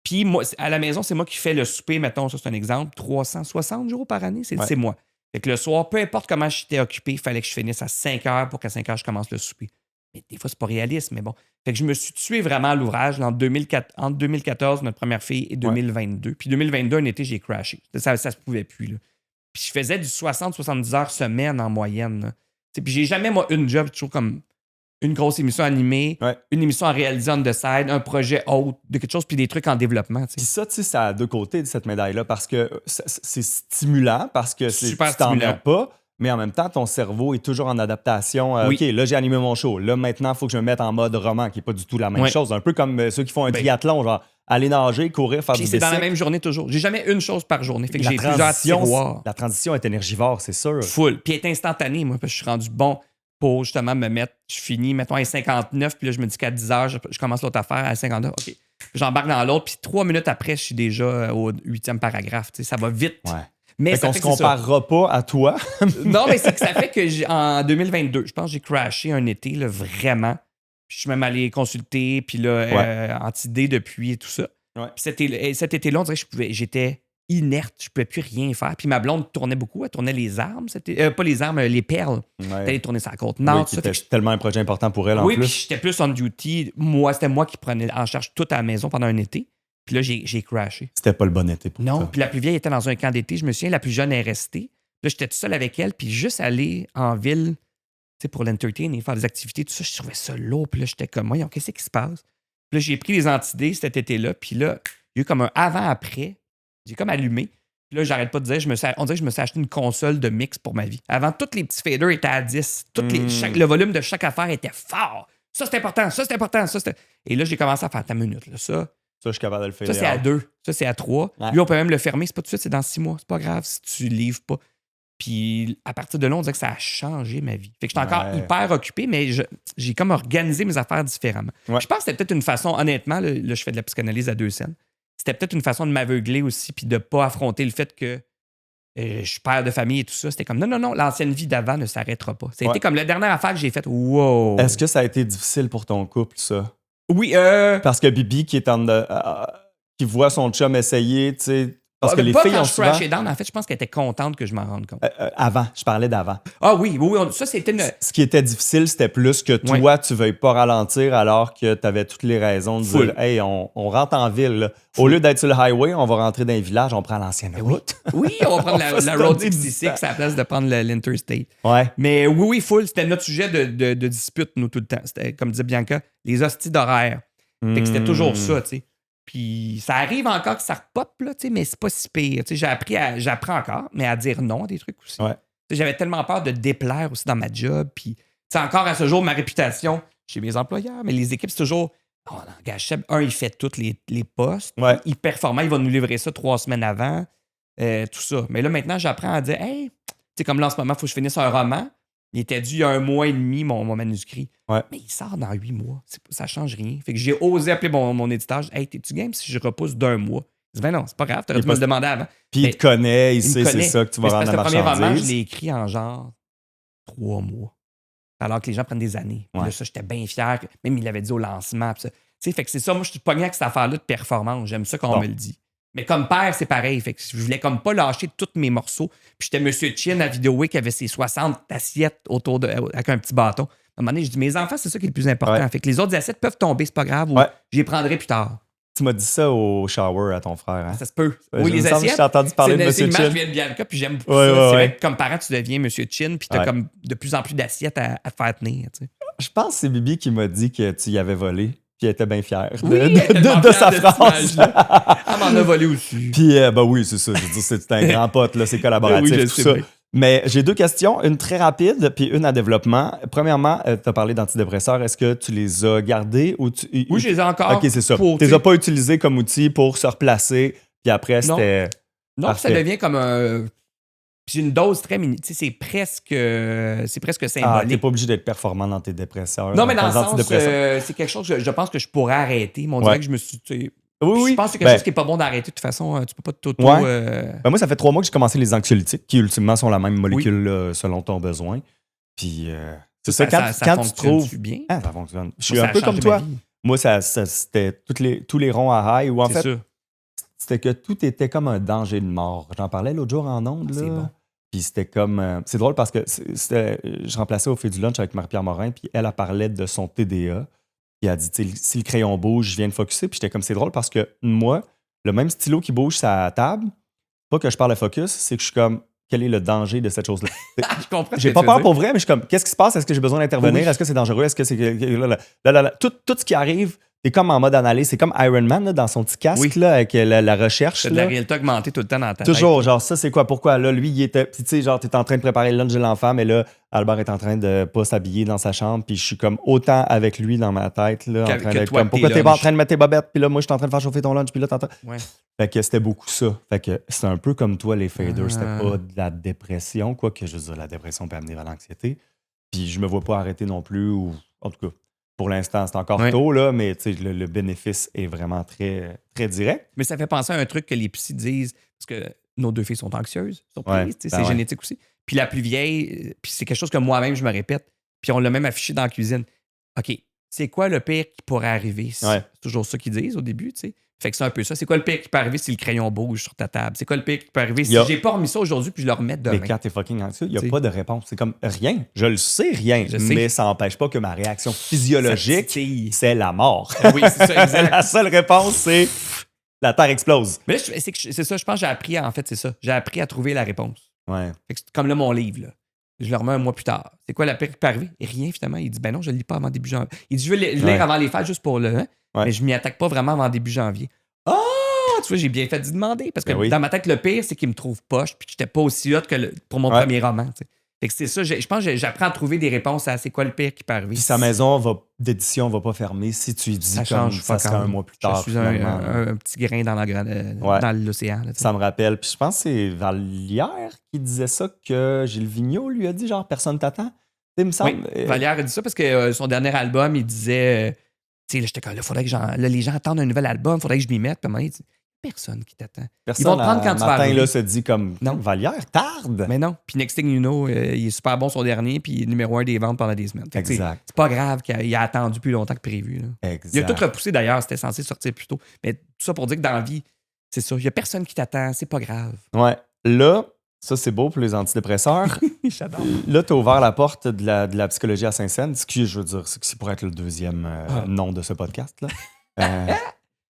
Puis moi, à la maison, c'est moi qui fais le souper, mettons, ça c'est un exemple, 360 jours par année, c'est moi. Fait que le soir, peu importe comment j'étais occupé, il fallait que je finisse à 5 heures pour qu'à 5 heures, je commence le souper. Mais des fois, c'est pas réaliste, mais bon. Fait que je me suis tué vraiment à l'ouvrage entre 2014, notre première fille, et 2022. Puis 2022, un été, j'ai crashé. Ça se pouvait plus, là. Puis je faisais du 60-70 heures semaine en moyenne. Puis j'ai jamais, moi, une job, toujours comme une grosse émission animée, une émission à réaliser on the side, un projet autre, de quelque chose, puis des trucs en développement. Puis ça, tu sais, ça a deux côtés de cette médaille-là, parce que c'est stimulant, parce que tu t'en as pas, mais en même temps, ton cerveau est toujours en adaptation. OK, là, j'ai animé mon show. Là, maintenant, il faut que je me mette en mode roman, qui n'est pas du tout la même chose. Un peu comme ceux qui font un triathlon, genre aller nager, courir, faire du bicycle. C'est dans la même journée toujours. J'ai jamais une chose par journée. Fait que j'ai plusieurs tiroirs. La transition est énergivore, c'est sûr. Full. Puis elle est instantanée, moi, parce que je suis rendu bon pour justement me mettre, je finis, mettons, à 59, puis là, je me dis qu'à 10 heures, je commence l'autre affaire à 59. OK. J'embarque dans l'autre, puis 3 minutes après, je suis déjà au 8e paragraphe. Ça va vite. Ouais. Mais fait qu'on se comparera pas à toi. Non, mais c'est que ça fait que en 2022, je pense que j'ai crashé un été, là, vraiment. Je suis même allé consulter, puis là, anti-D depuis et tout ça. Ouais. Puis cet été-là, on dirait que j'étais inerte, je pouvais plus rien faire. Puis ma blonde tournait beaucoup, elle tournait les armes, pas les armes, les perles. Elle allait tourner sa côte nord. C'était tellement un projet important pour elle en plus. Oui, puis j'étais plus on duty. C'était moi qui prenais en charge toute la maison pendant un été. Puis là, j'ai crashé. C'était pas le bon été pour Non, ça. puis la plus vieille était dans un camp d'été. Je me souviens, la plus jeune est restée. Là, j'étais tout seul avec elle, puis juste aller en ville, tu sais, pour l'entertain et faire des activités, tout ça, je trouvais ça lourd. Puis là, j'étais comme, voyons, qu'est-ce qui se passe? Puis là, j'ai pris les anti-D cet été-là, puis là, il y a eu comme un avant-après. J'ai comme allumé. Puis là, j'arrête pas de dire, on dirait que je me suis acheté une console de mix pour ma vie. Avant, tous les petits faders étaient à 10. Le volume de chaque affaire était fort. Ça, c'est important, ça, c'est important, ça, c'est... Et là, j'ai commencé à faire ta minute. Là, ça, je suis capable de le faire. Ça, c'est à 2. Ça, c'est à 3. Ouais. Lui, on peut même le fermer. C'est pas tout de suite, c'est dans 6 mois. C'est pas grave si tu livres pas. Puis à partir de là, on dirait que ça a changé ma vie. Fait que je suis encore hyper occupé, mais j'ai comme organisé mes affaires différemment. Je pense que c'était peut-être une façon, honnêtement, là, je fais de la psychanalyse à 2 scènes. C'était peut-être une façon de m'aveugler aussi puis de ne pas affronter le fait que je suis père de famille et tout ça. C'était comme non, l'ancienne vie d'avant ne s'arrêtera pas. C'était comme la dernière affaire que j'ai faite. Wow! Est-ce que ça a été difficile pour ton couple, ça? Oui. Parce que Bibi, qui voit son chum essayer, tu sais, Parce que les pas filles quand ont je souvent... crashais down, en fait, je pense qu'elle était contente que je m'en rende compte. Avant, je parlais d'avant. Ah oui, ça c'était une... Ce qui était difficile, c'était plus que toi, tu veuilles pas ralentir alors que tu avais toutes les raisons de dire « Hey, on rentre en ville. Là. Au lieu d'être sur le highway, on va rentrer dans un village, on prend l'ancienne route. » Oui, on va prendre la Road 66 à la place de prendre l'Interstate. Ouais. Mais oui, full, c'était notre sujet de dispute, nous, tout le temps. C'était, comme disait Bianca, les hosties d'horaire. Fait que c'était toujours ça, tu sais. Puis ça arrive encore que ça repop, là, mais c'est pas si pire. J'apprends encore, mais à dire non à des trucs aussi. Ouais. J'avais tellement peur de déplaire aussi dans ma job. Puis encore à ce jour, ma réputation chez mes employeurs, mais les équipes, c'est toujours on engage Seb. Il fait tous les postes. Ouais. Il est performant, il va nous livrer ça 3 semaines avant. Tout ça. Mais là, maintenant, j'apprends à dire hey, tu sais, comme là en ce moment, il faut que je finisse un roman. Il était dû il y a 1 mois et demi, mon manuscrit. Ouais. Mais il sort dans 8 mois. Ça change rien. Fait que j'ai osé appeler mon éditeur. Hey, t'es-tu game si je repousse d'1 mois? Il dit, ben non, c'est pas grave, t'aurais dû me le demander avant. Puis il te connaît, il sait c'est ça que tu vas rendre la marchandise. Le premier roman, je marchandise. l'ai écrit en genre 3 mois. Alors que les gens prennent des années. Puis là, ça, j'étais bien fier. Même il l'avait dit au lancement. Puis ça. Tu sais, fait que c'est ça. Moi, je suis pogné avec cette affaire-là de performance. J'aime ça qu'on me le dit. Mais comme père, c'est pareil. Fait que je voulais comme pas lâcher tous mes morceaux. Puis j'étais Monsieur Chin à Vidéo qui avait ses 60 assiettes autour avec un petit bâton. À un moment donné, je dis, mes enfants, c'est ça qui est le plus important. Fait que les autres assiettes peuvent tomber, c'est pas grave. Ou je les prendrai plus tard. Tu m'as dit ça au shower à ton frère. Hein? Ça se peut. Oui, les assiettes. J'ai entendu parler de Monsieur Chin. C'est une image de Bianca, puis j'aime beaucoup ça. C'est vrai que comme parent, tu deviens Monsieur Chin, puis t'as comme de plus en plus d'assiettes à te faire tenir. Tu sais. Je pense que c'est Bibi qui m'a dit que tu y avais volé. Puis elle était bien fière de sa phrase. Elle m'en a volé aussi. Puis, oui, c'est ça. Je veux dire, c'est un grand pote, là, c'est collaboratif, tout ça. Mais j'ai 2 questions, une très rapide, puis une à développement. Premièrement, tu as parlé d'antidépresseurs. Est-ce que tu les as gardés ou Oui, je les ai encore. OK, c'est ça. Tu les as pas utilisés comme outil pour se replacer, puis après, c'était. Non, ça devient comme un. Puis une dose très mini. Tu sais, c'est presque symbolique. Ah, t'es pas obligé d'être performant dans tes dépresseurs. Non, mais dans le sens, c'est quelque chose que je pense que je pourrais arrêter. Mais on dirait que je me suis. Oui. Je pense que c'est quelque chose qui est pas bon d'arrêter. De toute façon, tu peux pas t'auto. Ben moi, ça fait 3 mois que j'ai commencé les anxiolytiques, qui ultimement sont la même molécule selon ton besoin. Puis, c'est ça. Quand tu trouves. Bien. Ah, ça fonctionne. Je suis un peu comme toi. Moi, c'était tous les ronds à high où en fait, c'était que tout était comme un danger de mort. J'en parlais l'autre jour en ondes. C'est bon. Puis c'était comme. C'est drôle parce que je remplaçais au fait du lunch avec Marie-Pierre Morin, puis elle parlait de son TDA. Puis elle a dit, si le crayon bouge, je viens de focusser. Puis j'étais comme, c'est drôle parce que moi, le même stylo qui bouge sur la table, pas que je parle de focus, c'est que je suis comme, quel est le danger de cette chose-là? Je comprends. J'ai pas peur pour vrai, mais je suis comme, qu'est-ce qui se passe? Est-ce que j'ai besoin d'intervenir? Oui. Est-ce que c'est dangereux? Est-ce que c'est. Tout ce qui arrive, c'est comme en mode analyse. C'est comme Iron Man là, dans son petit casque là, avec la recherche. C'est de la réalité augmentée tout le temps dans ta tête. Toujours, genre, ça, c'est quoi? Pourquoi? Là, lui, il était. Tu sais, genre, t'es en train de préparer le lunch de l'enfant, mais là, Albert est en train de pas s'habiller dans sa chambre, puis je suis comme autant avec lui dans ma tête, là, en train d'être comme, pourquoi t'es pas en train de mettre tes bobettes? Puis là, moi, je suis en train de faire chauffer ton lunch, puis là, t'entends. Ouais. Fait que c'était beaucoup ça. Fait que c'est un peu comme toi, les faders. C'était pas de la dépression, quoi que je veux dire, la dépression peut amener vers l'anxiété. Puis je me vois pas arrêter non plus, ou en tout cas. Pour l'instant, c'est encore tôt, là, mais le bénéfice est vraiment très, très direct. Mais ça fait penser à un truc que les psys disent, parce que nos 2 filles sont anxieuses, surprise, c'est génétique aussi. Puis la plus vieille, puis c'est quelque chose que moi-même, je me répète, puis on l'a même affiché dans la cuisine. OK, c'est quoi le pire qui pourrait arriver? C'est toujours ça qu'ils disent au début, tu sais. Fait que c'est un peu ça. C'est quoi le pire qui peut arriver si le crayon bouge sur ta table? C'est quoi le pire qui peut arriver si j'ai pas remis ça aujourd'hui puis je le remets demain? Mais quand t'es fucking anxieux, il n'y a pas de réponse. C'est comme rien. Je le sais, rien. Mais ça n'empêche pas que ma réaction physiologique, c'est la mort. Oui, c'est ça, exact. La seule réponse, c'est la Terre explose. Mais là, c'est ça, je pense que j'ai appris, en fait, c'est ça. J'ai appris à trouver la réponse. Ouais. Fait que comme là, mon livre, là. Je le remets 1 mois plus tard. C'est quoi la pire qui peut arriver? Rien, finalement. Il dit, ben non, je ne le lis pas avant début janvier. Il dit, je veux le lire avant les fêtes juste pour le. Mais je ne m'y attaque pas vraiment avant début janvier. Tu vois, j'ai bien fait d'y demander. Parce que dans ma tête, le pire, c'est qu'il me trouve poche puis que j'étais pas aussi hot que pour mon premier roman. T'sais. Fait que c'est ça. Je pense que j'apprends à trouver des réponses à c'est quoi le pire qui peut arriver. Puis sa maison d'édition va pas fermer si tu lui dis ça change, ça sera 1 mois plus tard. Je suis un petit grain dans l'océan. Là, ça me rappelle. Puis je pense que c'est Vallière qui disait ça, que Gilles Vigneault lui a dit genre personne t'attend. Il me semble. Oui, Vallière a dit ça parce que son dernier album, il disait tu sais, j'étais comme là, faudrait que les gens attendent un nouvel album, faudrait que je m'y mette. Puis à un moment, il dit personne qui t'attend. Personne. Ils vont te prendre quand tu vas arriver. Là, se dit comme non. Vallière tarde. Mais non. Puis Next Thing You Know, il est super bon son dernier, puis il est numéro 1 des ventes pendant des semaines. Exact. C'est pas grave qu'il a attendu plus longtemps que prévu. Là. Exact. Il a tout repoussé d'ailleurs, c'était censé sortir plus tôt. Mais tout ça pour dire que dans la vie, C'est ça. Il n'y a personne qui t'attend. C'est pas grave. Ouais. Là, ça, c'est beau pour les antidépresseurs. J'adore. Là, tu as ouvert la porte de la psychologie à Saint-Saëns, ce qui, je veux dire, c'est pour être le deuxième nom de ce podcast. Là.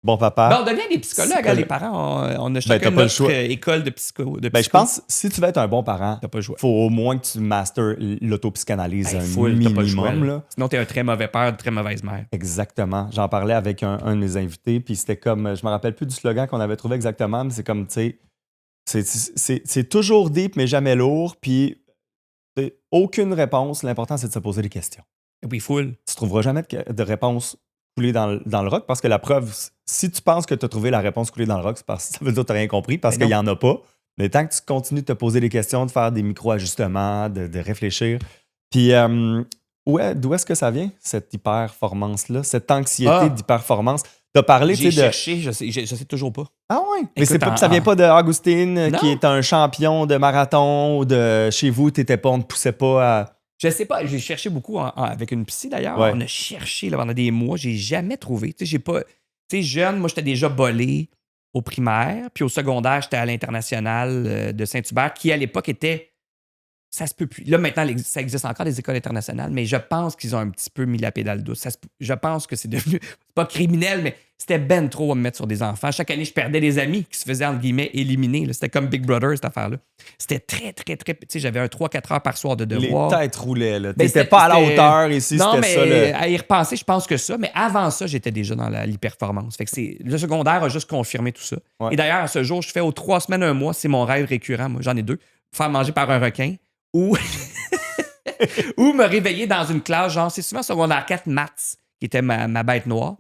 Bon papa. Ben, on devient des psychologues, hein, les parents. On a chacun t'as pas le notre choix. école de psycho. Ben, je pense, si tu veux être un bon parent, T'as pas le choix. faut au moins que tu masters l'autopsychanalyse Ben, un full, t'as pas le choix, minimum. là. Là. Sinon, t'es un très mauvais père, une très mauvaise mère. Exactement. J'en parlais avec un de mes invités, puis c'était comme, je me rappelle plus du slogan qu'on avait trouvé exactement, mais c'est comme, tu sais, c'est toujours deep, mais jamais lourd, puis aucune réponse. L'important, c'est de se poser des questions. Oui, full. Tu trouveras jamais de réponse coulée dans le rock, parce que la preuve, si tu penses que tu as trouvé la réponse coulée dans le rock, c'est parce que ça veut dire que tu n'as rien compris, parce qu'il n'y en a pas. Mais tant que tu continues de te poser des questions, de faire des micro-ajustements, de réfléchir. Puis, d'où est-ce que ça vient, cette hyperformance-là, cette anxiété d'hyperformance? Tu as parlé, J'ai tu sais, cherché, je sais toujours pas. Ah ouais? Mais Écoute, ça vient pas de Augustine, Non. qui est un champion de marathon, ou de chez vous, on ne te poussait pas à... Je sais pas, j'ai cherché beaucoup avec une psy d'ailleurs. Ouais. On a cherché là, pendant des mois, j'ai jamais trouvé. Tu sais, j'ai pas. Tu sais, jeune, moi, j'étais déjà bolé au primaire, puis au secondaire, j'étais à l'International de Saint-Hubert, qui à l'époque était. Ça se peut plus. Là, maintenant, ça existe encore, les écoles internationales, mais je pense qu'ils ont un petit peu mis la pédale douce. Je pense que c'est devenu. C'est pas criminel, mais c'était ben trop à me mettre sur des enfants. Chaque année, je perdais des amis qui se faisaient, entre guillemets, éliminer. Là. C'était comme Big Brother, cette affaire-là. C'était très, très, très. Tu sais, j'avais un 3-4 heures par soir de devoir. Les têtes roulaient, là. Ben, T'étais pas à la hauteur ici, non, c'était mais ça. Le... à y repenser, je pense que ça. Mais avant ça, j'étais déjà dans l'hyperformance. Fait que le secondaire a juste confirmé tout ça. Ouais. Et d'ailleurs, à ce jour, je fais aux 3 semaines, un mois, c'est mon rêve récurrent. Moi, j'en ai 2. Faire manger par un requin ou me réveiller dans une classe, genre, c'est souvent secondaire 4 maths qui était ma bête noire.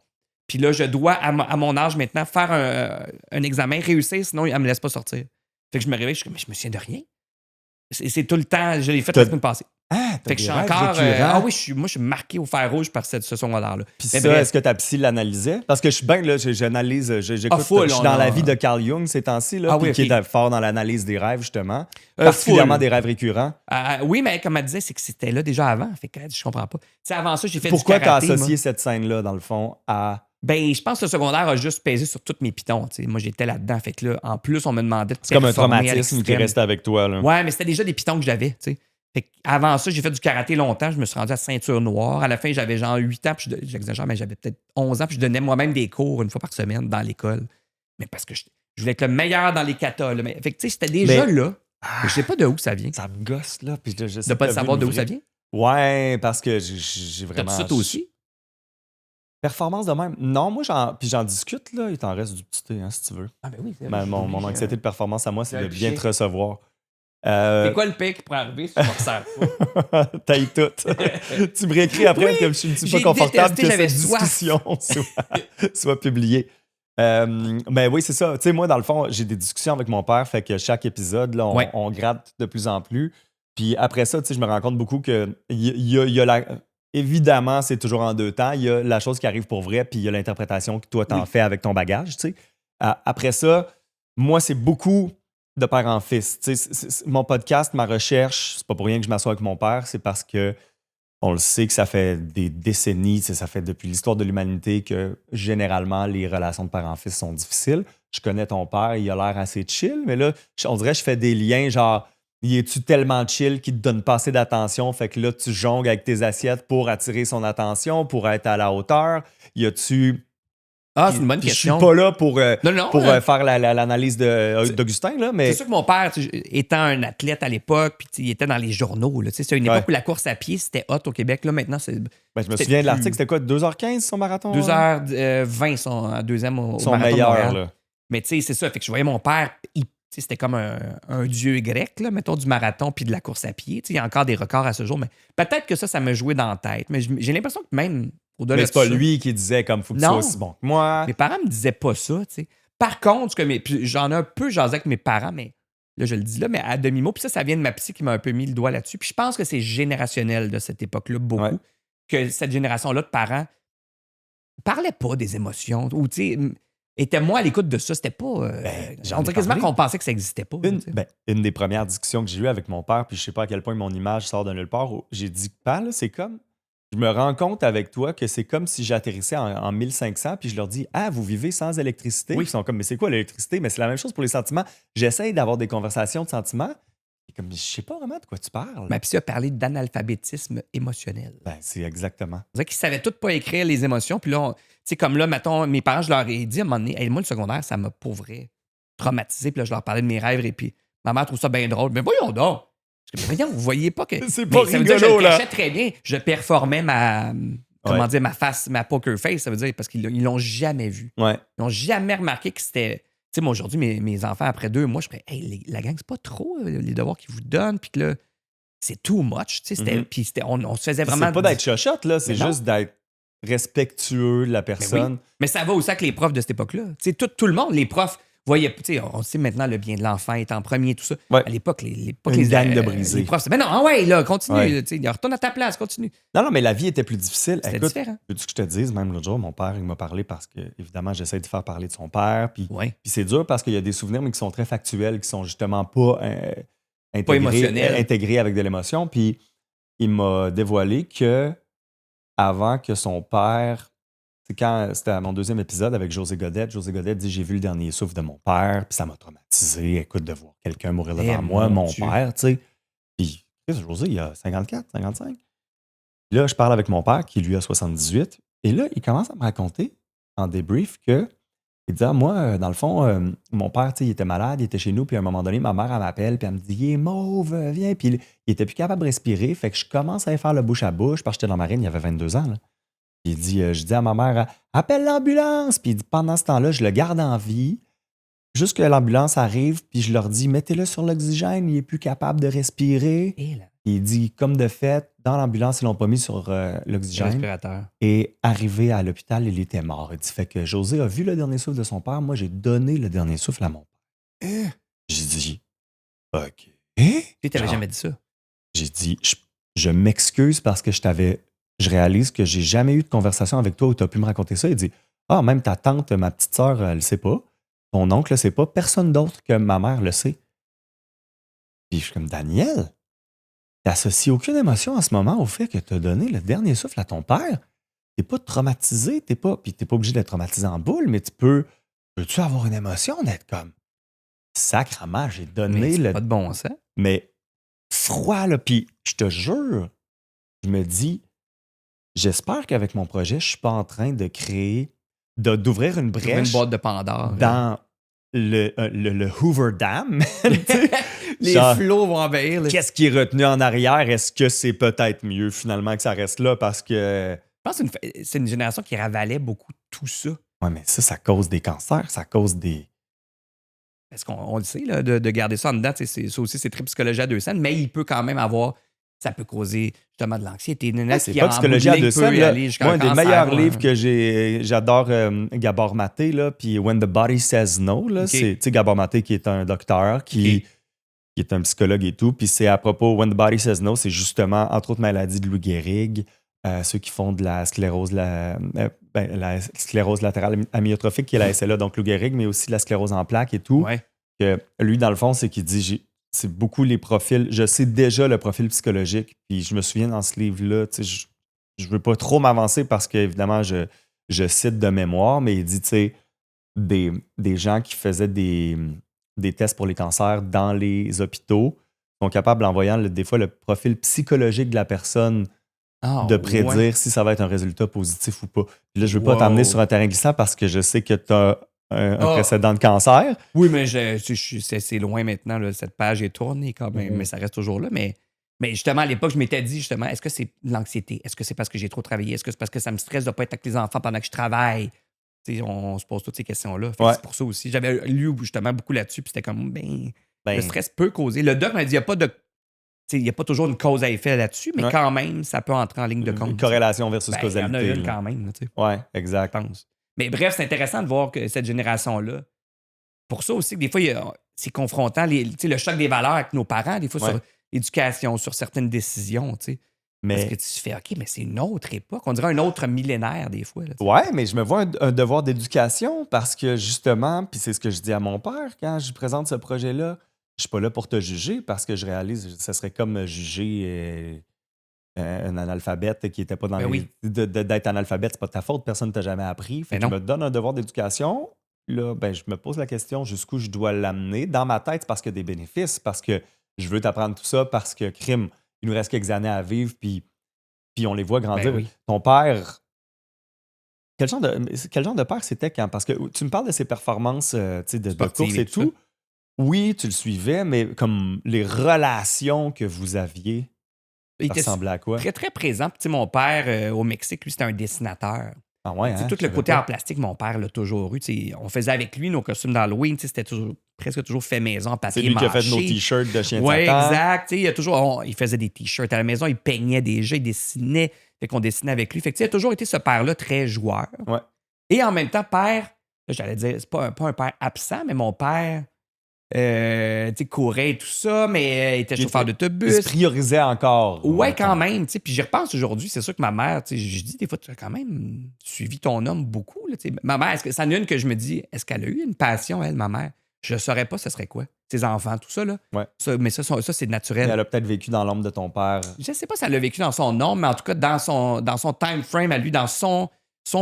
Puis là, je dois, à mon âge maintenant, faire un examen, réussir, sinon, elle me laisse pas sortir. Fait que je me réveille, je suis comme, mais je me souviens de rien. C'est tout le temps, je l'ai fait la semaine passée. Ah, Fait que je suis encore. Ah oui, moi, je suis marqué au fer rouge par ce secondaire-là. Puis Mais ça, bref. est-ce que ta psy l'analysait? Parce que je suis bien, là, j'analyse, j'écoute, full, je suis dans la vie de Carl Jung ces temps-ci, là, Ah puis oui, qui ok. est fort dans l'analyse des rêves, justement. Particulièrement full. des rêves récurrents. Oui, mais comme elle disait, c'est que c'était là déjà avant. Fait que je comprends pas. Tu sais, avant ça, j'ai fait Pourquoi du tu as karaté. associé Moi. cette scène-là, dans le fond, à... Ben, je pense que le secondaire a juste pesé sur tous mes pitons. Tu sais. Moi, j'étais là-dedans. Fait que là, en plus, on me demandait de C'est comme un performer à traumatisme qui l'extrême. restait avec toi, là. Ouais, mais c'était déjà des pitons que j'avais, tu sais. Fait avant ça, j'ai fait du karaté longtemps. Je me suis rendu à ceinture noire. À la fin, j'avais genre 8 ans. Puis j'exagère, mais j'avais peut-être 11 ans. Puis je donnais moi-même des cours une fois par semaine dans l'école. Mais parce que je voulais être le meilleur dans les katas. Là. Fait que tu sais, c'était déjà là. Mais je sais pas de où ça vient. Ça me gosse, là. Puis je sais De pas que le t'as savoir vu de où une ça vraie- vient. Ouais, parce que j'ai vraiment... T'as-tu ça toi aussi? Performance de même? Non, moi, j'en discute, là. Il t'en reste du petit thé, hein, si tu veux. Ah ben oui. Mon anxiété de performance à moi, c'est de j'ai bien piché. te recevoir. C'est quoi le pire qui pourrait arriver si tu me resserres pas? Taille tout. Tu me réécris après Oui, comme je suis un petit peu j'ai confortable détesté, que j'avais cette soif. discussion soit publiée. Ben oui, c'est ça. Tu sais, moi, dans le fond, j'ai des discussions avec mon père, fait que chaque épisode, là, Ouais. on gratte de plus en plus. Puis après ça, tu sais, je me rends compte beaucoup que il y a la... Évidemment, c'est toujours en deux temps. Il y a la chose qui arrive pour vrai, puis il y a l'interprétation que toi, t'en fais avec ton bagage, tu sais. Après ça, moi, c'est beaucoup de père en fils. Tu sais, mon podcast, ma recherche, c'est pas pour rien que je m'assois avec mon père, c'est parce que on le sait que ça fait des décennies, tu sais, ça fait depuis l'histoire de l'humanité que généralement les relations de père en fils sont difficiles. Je connais ton père, il a l'air assez chill, mais là, on dirait que je fais des liens genre, es-tu tellement chill qu'il te donne pas assez d'attention, fait que là, tu jongles avec tes assiettes pour attirer son attention, pour être à la hauteur. Y a-tu... Ah, c'est une bonne Puis question. Je suis pas là pour, Non, faire l'analyse d'Augustin, là, mais... C'est sûr que mon père, étant un athlète à l'époque, puis il était dans les journaux. Là, c'est une époque où la course à pied, c'était hot au Québec. Là, maintenant, c'est Ben, je me souviens de l'article, c'était quoi, 2h15 son marathon? 2h20 son deuxième au Son marathon de meilleur, Montréal. là. Mais tu sais, c'est ça. Fait que je voyais mon père, c'était comme un dieu grec, là, mettons, du marathon puis de la course à pied. Il y a encore des records à ce jour, mais peut-être que ça me jouait dans la tête. Mais j'ai l'impression que même au-delà Mais de c'est pas ça, lui qui disait comme faut que tu sois Non. aussi bon que moi. mes parents me disaient pas ça, tu sais. Par contre, puis j'en ai un peu jasé avec mes parents, mais là, je le dis là, mais à demi-mot. Puis ça vient de ma psy qui m'a un peu mis le doigt là-dessus. Puis je pense que c'est générationnel de cette époque-là, beaucoup. Ouais. Que cette génération-là de parents parlaient pas des émotions. Ou, tu sais, étaient moins à l'écoute de ça. C'était pas... j'en on ai dirait quasiment parlé. qu'on pensait que ça existait pas. là, tu sais. Une des premières discussions que j'ai eues avec mon père, puis je sais pas à quel point mon image sort de nulle part, où j'ai dit, Père, là, c'est comme je me rends compte avec toi que c'est comme si j'atterrissais en 1500 puis je leur dis ah, vous vivez sans électricité. Oui. Ils sont comme mais c'est quoi l'électricité? Mais c'est la même chose pour les sentiments. J'essaye d'avoir des conversations de sentiments. Et comme je sais pas vraiment de quoi tu parles. Mais puis, il a parlé d'analphabétisme émotionnel. Ben, c'est exactement. On dirait qu'ils savaient tout pas écrire les émotions. Puis là, tu sais, comme là, mettons, mes parents, je leur ai dit à un moment donné, hey, moi, le secondaire, ça m'a pour vrai traumatisé. Puis là, je leur parlais de mes rêves. Et puis, ma mère trouve ça bien drôle. Mais voyons donc! Je dis, voyons, vous voyez pas que. C'est Mais pas ça veut dire que je rigolo, le là. cachais très bien. Je performais ma. Comment Ouais. dire, ma face, ma poker face, ça veut dire, parce qu'ils l'ont jamais vu. Ouais. Ils n'ont jamais remarqué que c'était. Tu sais, moi, aujourd'hui, mes enfants, après 2 mois, je ferais, hey, la gang, c'est pas trop les devoirs qu'ils vous donnent. Puis que là, c'est too much. Tu sais, Mhm. puis on se faisait vraiment. C'est pas d'être chochotte, là, c'est Mais non. juste d'être respectueux de la personne. Mais ça va aussi avec les profs de cette époque-là. Tu sais, tout le monde, les profs, voyaient, tu sais, on sait maintenant le bien de l'enfant est en premier, tout ça. Ouais. À l'époque, les gang de brisés. Les profs, c'est, mais non, ah ouais, là, continue. Ouais. Tu sais, retourne à ta place, continue. Non, mais la vie était plus difficile. C'était Écoute, différent. veux-tu que je te dise, même l'autre jour, mon père, il m'a parlé parce que, évidemment, j'essaie de faire parler de son père. Puis Ouais. c'est dur parce qu'il y a des souvenirs, mais qui sont très factuels, qui sont justement pas émotionnels. intégrés avec de l'émotion. Puis il m'a dévoilé que avant que son père. C'est quand c'était à mon 2e épisode avec José Godette. José Godette dit j'ai vu le dernier souffle de mon père, puis ça m'a traumatisé. Écoute, de voir quelqu'un mourir devant moi, mon Dieu. père, tu sais. Puis José, il a 54, 55. Là, je parle avec mon père qui lui a 78. Et là, il commence à me raconter en débrief que il dit moi, dans le fond, mon père, tu sais, il était malade, il était chez nous, puis à un moment donné, ma mère, elle m'appelle, puis elle me dit il est mauve, viens. Puis il était plus capable de respirer, fait que je commence à aller faire le bouche à bouche, parce que j'étais dans la marine, il avait 22 ans, là. Il dit, je dis à ma mère, appelle l'ambulance. Puis il dit, pendant ce temps-là, je le garde en vie. Juste que l'ambulance arrive, puis je leur dis, mettez-le sur l'oxygène, il est plus capable de respirer. Et là, Il dit, comme de fait, dans l'ambulance, ils l'ont pas mis sur le l'oxygène. respirateur. Et arrivé à l'hôpital, il était mort. Il dit, fait que José a vu le dernier souffle de son père. Moi, j'ai donné le dernier souffle à mon père. J'ai dit, OK. Tu t'avais jamais dit ça. J'ai dit, je m'excuse parce que je réalise que j'ai jamais eu de conversation avec toi où tu as pu me raconter ça. Il dit, ah, même ta tante, ma petite sœur, elle le sait pas. Ton oncle le sait pas. Personne d'autre que ma mère le sait. Puis je suis comme, Daniel, t'associes aucune émotion en ce moment au fait que tu as donné le dernier souffle à ton père. T'es pas traumatisé, puis t'es pas obligé d'être traumatisé en boule, mais peux-tu avoir une émotion d'être comme, sacrement, j'ai donné Mais c'est le... pas de bon sens. Mais froid, là, puis je te jure, je me dis, j'espère qu'avec mon projet, je suis pas en train de créer, d'ouvrir une Trouver une brèche boîte de Pandore. dans le Hoover Dam. Les Genre, flots vont envahir. là. qu'est-ce qui est retenu en arrière? Est-ce que c'est peut-être mieux finalement que ça reste là parce que... Je pense que c'est une génération qui ravalait beaucoup tout ça. Ouais, mais ça cause des cancers, ça cause des... Parce qu'on le sait, là, de garder ça en dedans, ça aussi, c'est très psychologie à 200, mais il peut quand même avoir. Ça peut causer justement de l'anxiété. C'est pas psychologie à 200. Moi, un des meilleurs livres que j'adore, Gabor Maté, là, puis When the Body Says No, là, Okay. c'est Gabor Maté qui est un docteur, qui est un psychologue et tout, puis c'est à propos, When the Body Says No, c'est justement, entre autres maladies de Lou Gehrig, ceux qui font de la sclérose, la sclérose latérale amyotrophique, qui est la SLA, donc Lou Gehrig, mais aussi la sclérose en plaques et tout. Ouais. Que lui, dans le fond, c'est qu'il dit, c'est beaucoup les profils. Je sais déjà le profil psychologique. Puis je me souviens dans ce livre-là, je veux pas trop m'avancer parce qu'évidemment, je cite de mémoire, mais il dit, tu sais, des gens qui faisaient des tests pour les cancers dans les hôpitaux sont capables, en voyant des fois le profil psychologique de la personne, de prédire si ça va être un résultat positif ou pas. Puis là, je veux pas t'amener sur un terrain glissant parce que je sais que tu as un précédent de cancer. Oui, mais c'est loin maintenant. Là, cette page est tournée quand même, mais ça reste toujours là. Mais justement, à l'époque, je m'étais dit, justement, est-ce que c'est de l'anxiété? Est-ce que c'est parce que j'ai trop travaillé? Est-ce que c'est parce que ça me stresse de ne pas être avec les enfants pendant que je travaille? T'sais, on se pose toutes ces questions-là. Ouais. C'est pour ça aussi. J'avais lu justement beaucoup là-dessus, puis c'était comme, le stress peut causer. Le doc m'a dit, il n'y a pas toujours une cause à effet là-dessus, mais quand même, ça peut entrer en ligne de compte. Une corrélation versus causalité. Il y en a une quand même. Oui, exact. Je pense. Mais bref, c'est intéressant de voir que cette génération-là, pour ça aussi, que des fois, c'est confrontant, le choc des valeurs avec nos parents, des fois, sur l'éducation, sur certaines décisions, tu sais. Parce que tu fais, OK, mais c'est une autre époque. On dirait un autre millénaire, des fois. Oui, mais je me vois un devoir d'éducation parce que, justement, puis c'est ce que je dis à mon père quand je lui présente ce projet-là, je suis pas là pour te juger parce que je réalise que ce serait comme juger un analphabète qui n'était pas dans Ben oui. d'être analphabète, c'est pas de ta faute, personne ne t'a jamais appris. Fait Ben que je non. me donne un devoir d'éducation. Là, ben, je me pose la question jusqu'où je dois l'amener. Dans ma tête, c'est parce qu'il y a des bénéfices, parce que je veux t'apprendre tout ça, parce que crime, il nous reste quelques années à vivre, puis on les voit grandir. Ben oui. Ton père, quel genre de père c'était quand? Parce que tu me parles de ses performances tu sais, de Sportives course et et tout tout. Oui, tu le suivais, mais comme les relations que vous aviez, Il ça était ressemblait à quoi? très, très présent. Puis, tu sais, mon père, au Mexique, lui, c'était un dessinateur. Ah ouais, Tu sais, hein? tout Je le savais côté pas. en plastique, mon père l'a toujours eu. Tu sais, on faisait avec lui nos costumes d'Halloween. Tu sais, c'était presque toujours fait maison, en C'est papier lui qui a fait nos mâché. t-shirts de chien de Oui, Satan. exact. Tu sais, il faisait des t-shirts à la maison, il peignait déjà, il dessinait. Fait qu'on dessinait avec lui. Fait que, tu sais, il a toujours été ce père-là très joueur. Ouais. Et en même temps, père, là, j'allais dire, c'est pas un père absent, mais mon père, tu sais, courait et tout ça, mais il était chauffeur Il d'autobus. se priorisait encore. Ouais, mettons. quand même. Tu sais, puis j'y repense aujourd'hui. C'est sûr que ma mère, tu sais, je dis des fois, tu as quand même suivi ton homme beaucoup. Là, tu sais. Ma mère, ça en est une que je me dis, est-ce qu'elle a eu une passion, elle, ma mère? Je ne saurais pas ce serait quoi. Ses enfants, tout ça, là. Ouais. Mais ça, c'est Mais naturel. elle a peut-être vécu dans l'ombre de ton père. Je ne sais pas si elle l'a vécu dans son nom, mais en tout cas, dans son time frame à lui, dans son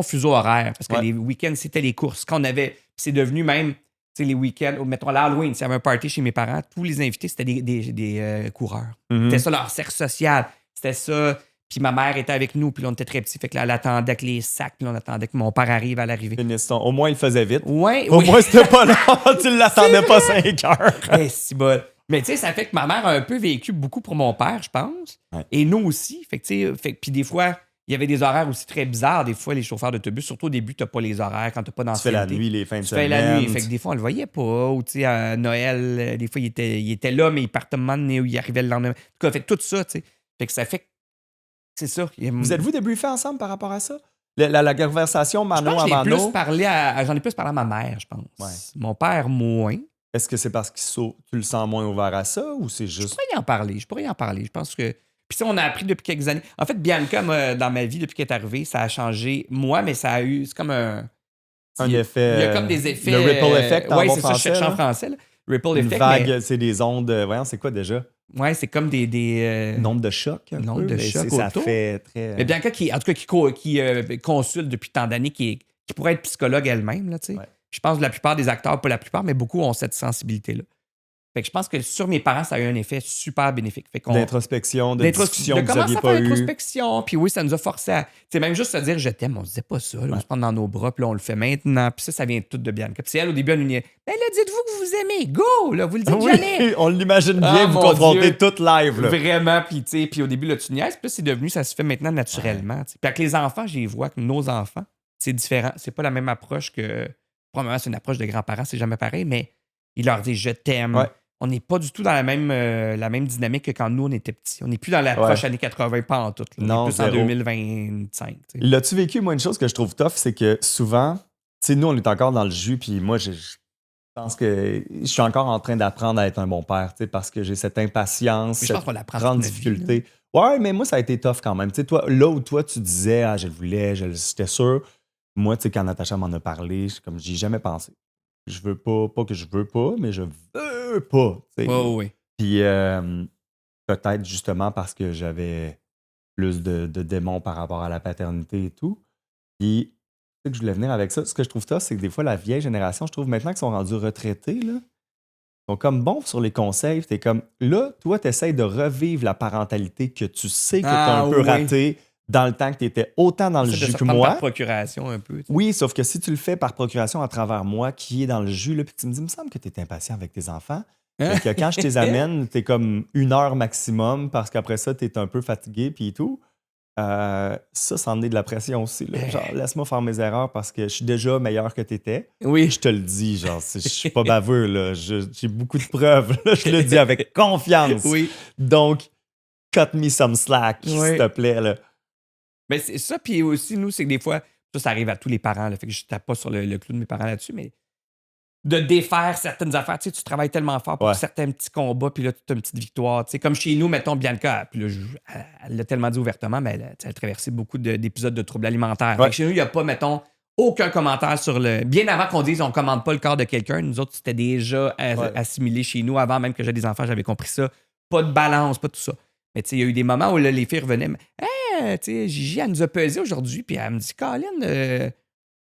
fuseau horaire. Parce que Ouais. les week-ends, c'était les courses. Quand on avait. C'est devenu même, tu sais, les week-ends, mettons l'Halloween, s'il y avait un party chez mes parents, tous les invités, c'était des coureurs. Mhm. C'était ça leur cercle social. C'était ça. Puis ma mère était avec nous, puis là, on était très petits. Fait que là, elle attendait que les sacs, puis là, on attendait que mon père arrive à l'arrivée. Finissons. Au moins, il faisait vite. Ouais, Au oui. moins, c'était pas long. Tu l'attendais pas 5 heures. Eh, c'est bon. Mais tu sais, ça fait que ma mère a un peu vécu beaucoup pour mon père, je pense. Ouais. Et nous aussi. Fait que tu sais, puis des fois, il y avait des horaires aussi très bizarres. Des fois, les chauffeurs d'autobus, surtout au début, t'as pas les horaires quand t'as pas Tu fais la d'ancienneté. nuit, les fins de Tu semaine. fais la nuit. Fait que des fois, on le voyait pas. Ou tu sais, à Noël, des fois, il était là, mais il partait un moment donné où il arrivait le lendemain. En tout cas, fait que tout ça, tu sais. Fait que ça fait que c'est ça. Vous êtes-vous débriefés ensemble par rapport à ça? La conversation Je mano pense à que j'en ai mano. plus parlé à ma mère, je pense. Ouais. Mon père, moins. Est-ce que c'est parce que tu le sens moins ouvert à ça ou c'est Je juste. pourrais y en parler. Je pense que. Puis ça, on a appris depuis quelques années. En fait, Bianca, dans ma vie, depuis qu'elle est arrivée, ça a changé. Moi, mais ça a eu. C'est comme un. Un effet. Il y a comme des effets. Le ripple effect en Oui, bon c'est ça, je français. cherche en là. français. Là. Ripple Une effect. vague, c'est des ondes. Voyons, c'est quoi déjà? Ouais, c'est comme des Une onde de choc. Un Une peu, onde de mais choc ça autour. fait très. Mais Bianca, en tout cas, qui consulte depuis tant d'années, qui pourrait être psychologue elle-même, là, tu sais. Ouais. Je pense que la plupart des acteurs, pas la plupart, mais beaucoup ont cette sensibilité-là. Fait que je pense que sur mes parents, ça a eu un effet super bénéfique. Fait qu'on, D'introspection, de discussion de que vous commencer n'aviez à pas faire eu. l'introspection. Puis oui, ça nous a forcé à. Tu sais, même juste se dire je t'aime, on se disait pas ça. Là, on se prend dans nos bras, puis là, on le fait maintenant. Puis ça vient tout de Bianca. Puis elle, au début, elle nous disait ben là, dites-vous que vous aimez. Go! Là, vous le dites jamais. Oui, on l'imagine bien, Ah, vous mon confrontez Dieu. toute live. Là. Vraiment, puis tu sais, puis au début, là, tu niaises, puis là, c'est devenu, ça se fait maintenant naturellement. tu sais. Puis avec les enfants, je les vois que nos enfants, c'est différent. C'est pas la même approche que. Probablement, c'est une approche de grands-parents, c'est jamais pareil, mais il leur dit je t'aime. Ouais. On n'est pas du tout dans la même dynamique que quand nous, on était petits. On n'est plus dans l'approche années 80, pas en tout. Là. Non, on est plus zéro. en 2025. tu sais. L'as-tu vécu, moi, une chose que je trouve tough, c'est que souvent, tu sais, nous, on est encore dans le jus, puis moi, je pense que je suis encore en train d'apprendre à être un bon père, tu sais, parce que j'ai cette impatience, Mais je pense cette qu'on l'apprend grande toute notre vie, difficulté. Ouais, mais moi, ça a été tough quand même. Tu sais, toi, là où toi, tu disais, ah, je le voulais, j'étais sûr. Moi, tu sais, quand Natacha m'en a parlé, comme j'y ai jamais pensé. Je veux pas que je veux pas, mais je veux pas. Tu sais. Oui. Puis peut-être justement parce que j'avais plus de démons par rapport à la paternité et tout. Puis, tu sais que je voulais venir avec ça. Ce que je trouve tough, c'est que des fois, la vieille génération, je trouve maintenant qu'ils sont rendus retraités, là, ils sont comme bons sur les conseils. T'es comme, là, toi, t'essayes de revivre la parentalité que tu sais que t'as un peu oui. ratée dans le temps que t'étais autant dans le C'est de jus se que reprendre moi. par procuration un peu. tu sais. Oui, sauf que si tu le fais par procuration à travers moi, qui est dans le jus, là, puis tu me dis, il me semble que tu es impatient avec tes enfants. Fait que quand je te les amène, tu es comme 1 heure maximum parce qu'après ça, tu es un peu fatigué puis tout. Ça en est de la pression aussi. Là. Genre, laisse-moi faire mes erreurs parce que je suis déjà meilleur que tu étais. Oui. Je te le dis, genre, je suis pas baveux, là. J'ai beaucoup de preuves. Là. Je le dis avec confiance. Oui. Donc, cut me some slack, s'il te plaît. Là. Ben, c'est ça, puis aussi, nous, c'est que des fois, ça arrive à tous les parents, là, fait que je tape pas sur le clou de mes parents là-dessus, mais de défaire certaines affaires. Tu sais, tu travailles tellement fort pour certains petits combats, puis là, tu as une petite victoire. Tu sais, comme chez nous, mettons, Bianca, puis là, elle l'a tellement dit ouvertement, mais elle a traversé beaucoup d'épisodes de troubles alimentaires. Fait que chez nous, il n'y a pas, mettons, aucun commentaire sur le... Bien avant qu'on dise on commande pas le corps de quelqu'un, nous autres, c'était déjà assimilé chez nous. Avant même que j'ai des enfants, j'avais compris ça. Pas de balance, pas tout ça. Mais tu sais, il y a eu des moments où là, les filles revenaient. Hey, tu sais, Gigi, elle nous a pesé aujourd'hui. Puis elle me dit, Colin,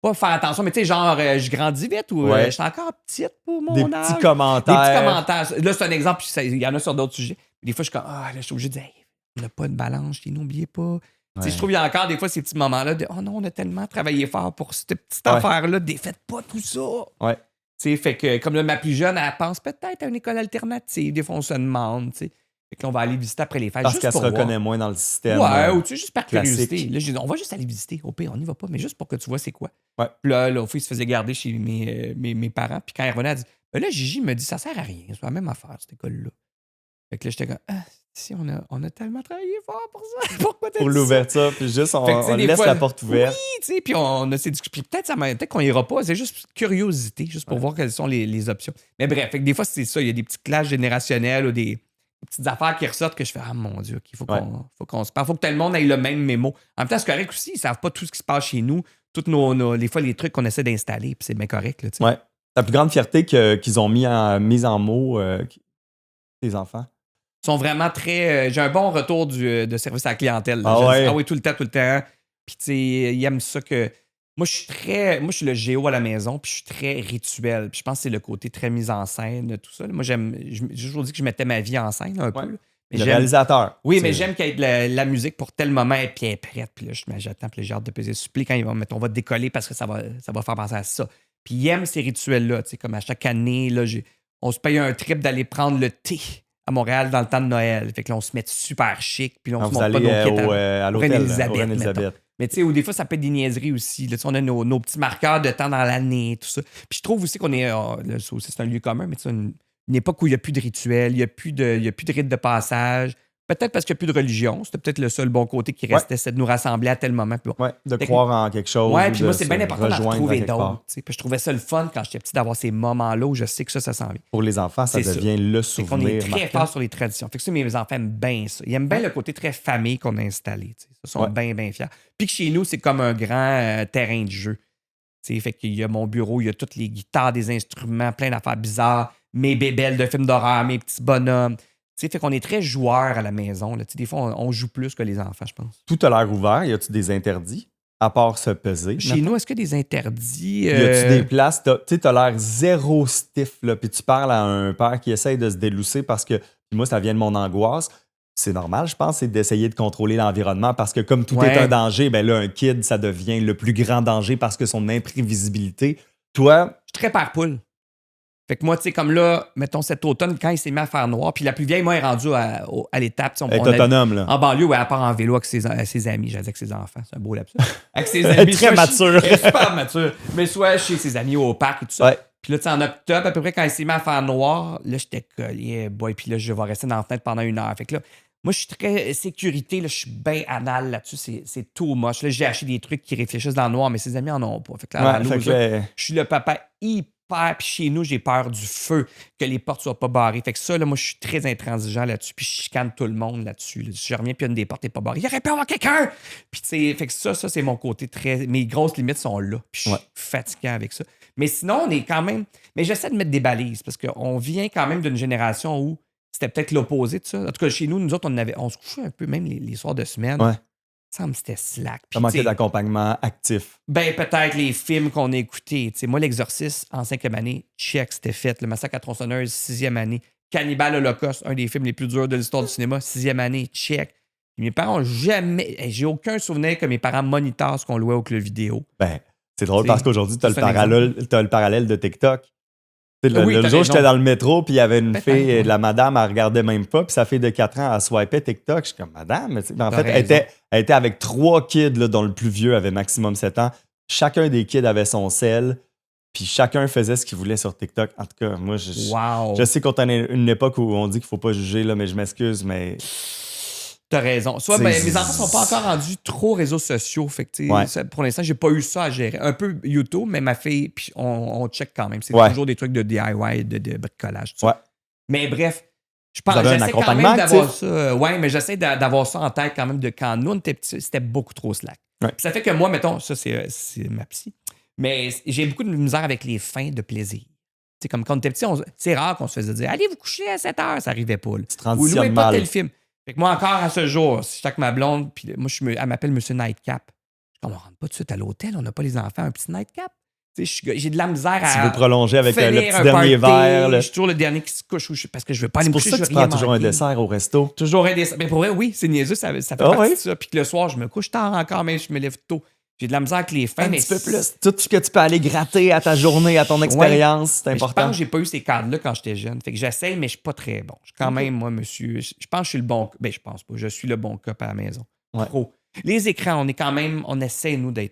pas faire attention, mais tu sais, genre, je grandis vite ou je suis encore petite pour mon âge. Des petits commentaires. Là, c'est un exemple, puis il y en a sur d'autres sujets. Des fois, je suis comme, là, je suis obligé de dire, hey, on n'a pas de balance, n'oubliez pas. Tu sais, je trouve qu'il y a encore des fois ces petits moments-là de, oh non, on a tellement travaillé fort pour cette petite affaire-là, défaites pas tout ça. Ouais. Tu sais, fait que, comme là, ma plus jeune, elle pense peut-être à une école alternative. Des fois, on se demande, tu sais. Fait que là, on va aller visiter après les fêtes. Parce juste qu'elle se pour reconnaît voir. moins dans le système. Ouais, ou tu sais, juste par classique. curiosité. Là, je dis, on va juste aller visiter. Au pire, on n'y va pas, mais juste pour que tu vois c'est quoi. Ouais. Puis là, au fil, il se faisait garder chez mes parents. Puis quand elle revenait, elle dit, ben là, Gigi me dit, ça sert à rien. C'est la même affaire, cette école-là. Fait que là, j'étais comme, si, on a tellement travaillé fort pour ça. Pourquoi t'as Pour dit ça? l'ouverture, puis juste, Fait que, on laisse la porte ouverte. Oui, tu sais, puis on a ces discussions. Peut-être qu'on ira pas. C'est juste curiosité, juste pour voir quelles sont les options. Mais bref, fait que des fois, c'est ça. Il y a des petits clashs générationnels ou des petites affaires qui ressortent que je fais, ah mon Dieu, il faut qu'on se parle. Il faut que tout le monde ait le même mémo. En même temps, c'est correct aussi. Ils savent pas tout ce qui se passe chez nous. Toutes des fois, les trucs qu'on essaie d'installer, puis c'est bien correct. Là, ouais. La plus grande fierté qu'ils ont mise en mots, les enfants. Ils sont vraiment très. J'ai un bon retour de service à la clientèle. Oui, tout le temps. Puis, tu sais, ils aiment ça que. Moi, je suis le géo à la maison, puis je suis très rituel. Puis je pense que c'est le côté très mise en scène, tout ça. Moi, j'ai toujours dit que je mettais ma vie en scène un peu. Mais le réalisateur. Oui, mais j'aime qu'il y ait de la musique pour tel moment, et puis elle est prête. Puis là, j'attends, puis j'ai hâte de peser supplé quand on va décoller parce que ça va faire penser à ça. Puis ils aiment ces rituels-là. Tu sais, comme à chaque année, là, on se paye un trip d'aller prendre le thé à Montréal dans le temps de Noël. Fait que là, on se met super chic, puis là, on se monte pas nos quêtes à l'hôtel Reine-Élisabeth. Mais tu sais, des fois, ça peut être des niaiseries aussi. Là, on a nos petits marqueurs de temps dans l'année, tout ça. Puis je trouve aussi qu'on est... là, ça aussi, c'est un lieu commun, mais une époque où il n'y a plus de rituels, il n'y a plus de rites de passage. Peut-être parce qu'il n'y a plus de religion. C'était peut-être le seul bon côté qui restait, c'est de nous rassembler à tel moment. Puis de croire en quelque chose. Ouais, puis moi, c'est bien important d'en retrouver d'autres. Puis je trouvais ça le fun quand j'étais petit d'avoir ces moments-là où je sais que ça s'en vient. Pour les enfants, ça devient le souvenir. On est très fort sur les traditions. Fait que ça, mes enfants aiment bien ça. Ils aiment bien le côté très famille qu'on a installé. Ils sont bien, bien fiers. Puis que chez nous, c'est comme un grand terrain de jeu. Fait qu'il y a mon bureau, il y a toutes les guitares, des instruments, plein d'affaires bizarres, mes bébelles de films d'horreur, mes petits bonhommes. Fait qu'on est très joueurs à la maison. Là. Des fois, on joue plus que les enfants, je pense. Tout a l'air ouvert. Y a-tu des interdits, à part se peser? Chez nous, est-ce qu'il y a des interdits? Y a-tu des places? T'as l'air zéro stiff, là, puis tu parles à un père qui essaye de se délousser parce que, moi, ça vient de mon angoisse. C'est normal, je pense, c'est d'essayer de contrôler l'environnement parce que comme tout est un danger, ben là, un kid, ça devient le plus grand danger parce que son imprévisibilité. Toi... Je suis très père-poule. Fait que moi, tu sais, comme là, mettons cet automne, quand il s'est mis à faire noir, puis la plus vieille, moi, est rendue à l'étape. Elle est autonome, là. En banlieue, elle part en vélo avec ses amis. J'allais dire avec ses enfants. C'est un beau lapsus. Avec ses amis. Très mature. Elle est super mature. Mais soit chez ses amis au parc et tout ça. Ouais. Puis là, tu sais, en octobre, à peu près, quand il s'est mis à faire noir, là, j'étais collé, boy. Puis là, je vais rester dans la fenêtre pendant 1 heure. Fait que là, moi, je suis très sécurité. Là, je suis bien anal là-dessus. C'est too much. Là, j'ai acheté des trucs qui réfléchissent dans le noir, mais ses amis en ont pas. Fait que là, je suis le papa hyper. Puis chez nous, j'ai peur du feu, que les portes soient pas barrées. Fait que ça, là, moi, je suis très intransigeant là-dessus. Puis je chicane tout le monde là-dessus. Là. Si je reviens, puis une des portes n'est pas barrée, il aurait pu avoir quelqu'un! Puis tu sais, fait que ça, c'est mon côté très. Mes grosses limites sont là. Puis je suis fatiguant avec ça. Mais sinon, on est quand même. Mais j'essaie de mettre des balises parce qu'on vient quand même d'une génération où c'était peut-être l'opposé de ça. En tout cas, chez nous, nous autres, on se couchait un peu, même les soirs de semaine. Ouais. Ça me c'était slack. Ça manquait d'accompagnement actif. Ben, peut-être les films qu'on a écoutés. T'sais, moi, L'Exorciste, en 5e année, check, c'était fait. Le Massacre à tronçonneuse, 6e année. Cannibal Holocaust, un des films les plus durs de l'histoire du cinéma, 6e année, check. Mes parents ont jamais... J'ai aucun souvenir que mes parents monitorent ce qu'on louait au club vidéo. Ben, c'est drôle parce qu'aujourd'hui, t'as le parallèle de TikTok. Le jour, j'étais dans le métro, puis il y avait une fille, la madame, elle regardait même pas, puis sa fille de 4 ans, elle swipait TikTok. Je suis comme, madame, en fait, elle était avec 3 kids, là, dont le plus vieux avait maximum 7 ans. Chacun des kids avait son sel, puis chacun faisait ce qu'il voulait sur TikTok. En tout cas, moi, je sais qu'on est à une époque où on dit qu'il faut pas juger, là, mais je m'excuse, mais... T'as raison. Soit mes enfants sont pas encore rendus trop réseaux sociaux. Fait que, pour l'instant, j'ai pas eu ça à gérer. Un peu YouTube, mais ma fille, puis on check quand même. C'est toujours des trucs de DIY, de bricolage. Mais bref, je pense que j'essaie quand même d'avoir ça. Ouais, mais j'essaie d'avoir ça en tête quand même de quand nous, on était petits, c'était beaucoup trop slack. Puis ça fait que moi, mettons, ça, c'est ma psy. Mais j'ai beaucoup de misère avec les fins de plaisir. T'sais, comme quand on était petit, c'est rare qu'on se faisait dire « Allez vous coucher à 7 heures », ça arrivait pas. Là. Tu transitionnes pas tel film. Fait que moi, encore à ce jour, si j'étais avec ma blonde, puis moi, elle m'appelle Monsieur Nightcap. Comme on rentre pas tout de suite à l'hôtel, on n'a pas les enfants, un petit nightcap. J'ai de la misère à. Tu veux prolonger avec le finir petit un dernier party. verre. Je suis toujours le dernier qui se couche parce que je veux pas aller C'est me pour coucher. ça que tu prends toujours un dessert au resto. Toujours un dessert. Mais pour vrai, oui, c'est niaiseux, ça fait partie de ça. Puis que le soir, je me couche tard encore, même si je me lève tôt. J'ai de la misère avec les fins. Un petit peu plus. Tout ce que tu peux aller gratter à ta journée, à ton expérience, c'est important. Je pense que j'ai pas eu ces cadres-là quand j'étais jeune. Fait que j'essaye, mais je suis pas très bon. Je suis quand même, moi, monsieur. Je pense que je suis le bon. Ben, je pense pas. Je suis le bon cop à la maison. Trop. Les écrans, on essaie, nous, de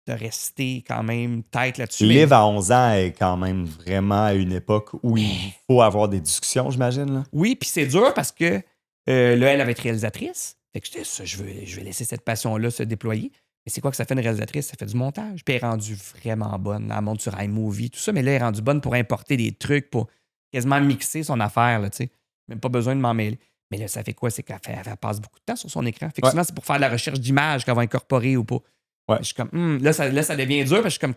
rester quand même tête là-dessus. Liv à 11 ans est quand même vraiment à une époque où il faut avoir des discussions, j'imagine. Là. Oui, puis c'est dur parce que là, elle avait été réalisatrice. Fait que je vais laisser cette passion-là se déployer. Mais c'est quoi que ça fait une réalisatrice? Ça fait du montage. Puis elle est rendue vraiment bonne. Elle monte sur iMovie, tout ça. Mais là, elle est rendue bonne pour importer des trucs, pour quasiment mixer son affaire, là, tu sais. Même pas besoin de m'en mêler. Mais là, ça fait quoi? C'est qu'elle passe beaucoup de temps sur son écran. Fait que souvent, c'est pour faire de la recherche d'images qu'elle va incorporer ou pas. Ouais. Je suis comme, là, ça devient dur parce que je suis comme,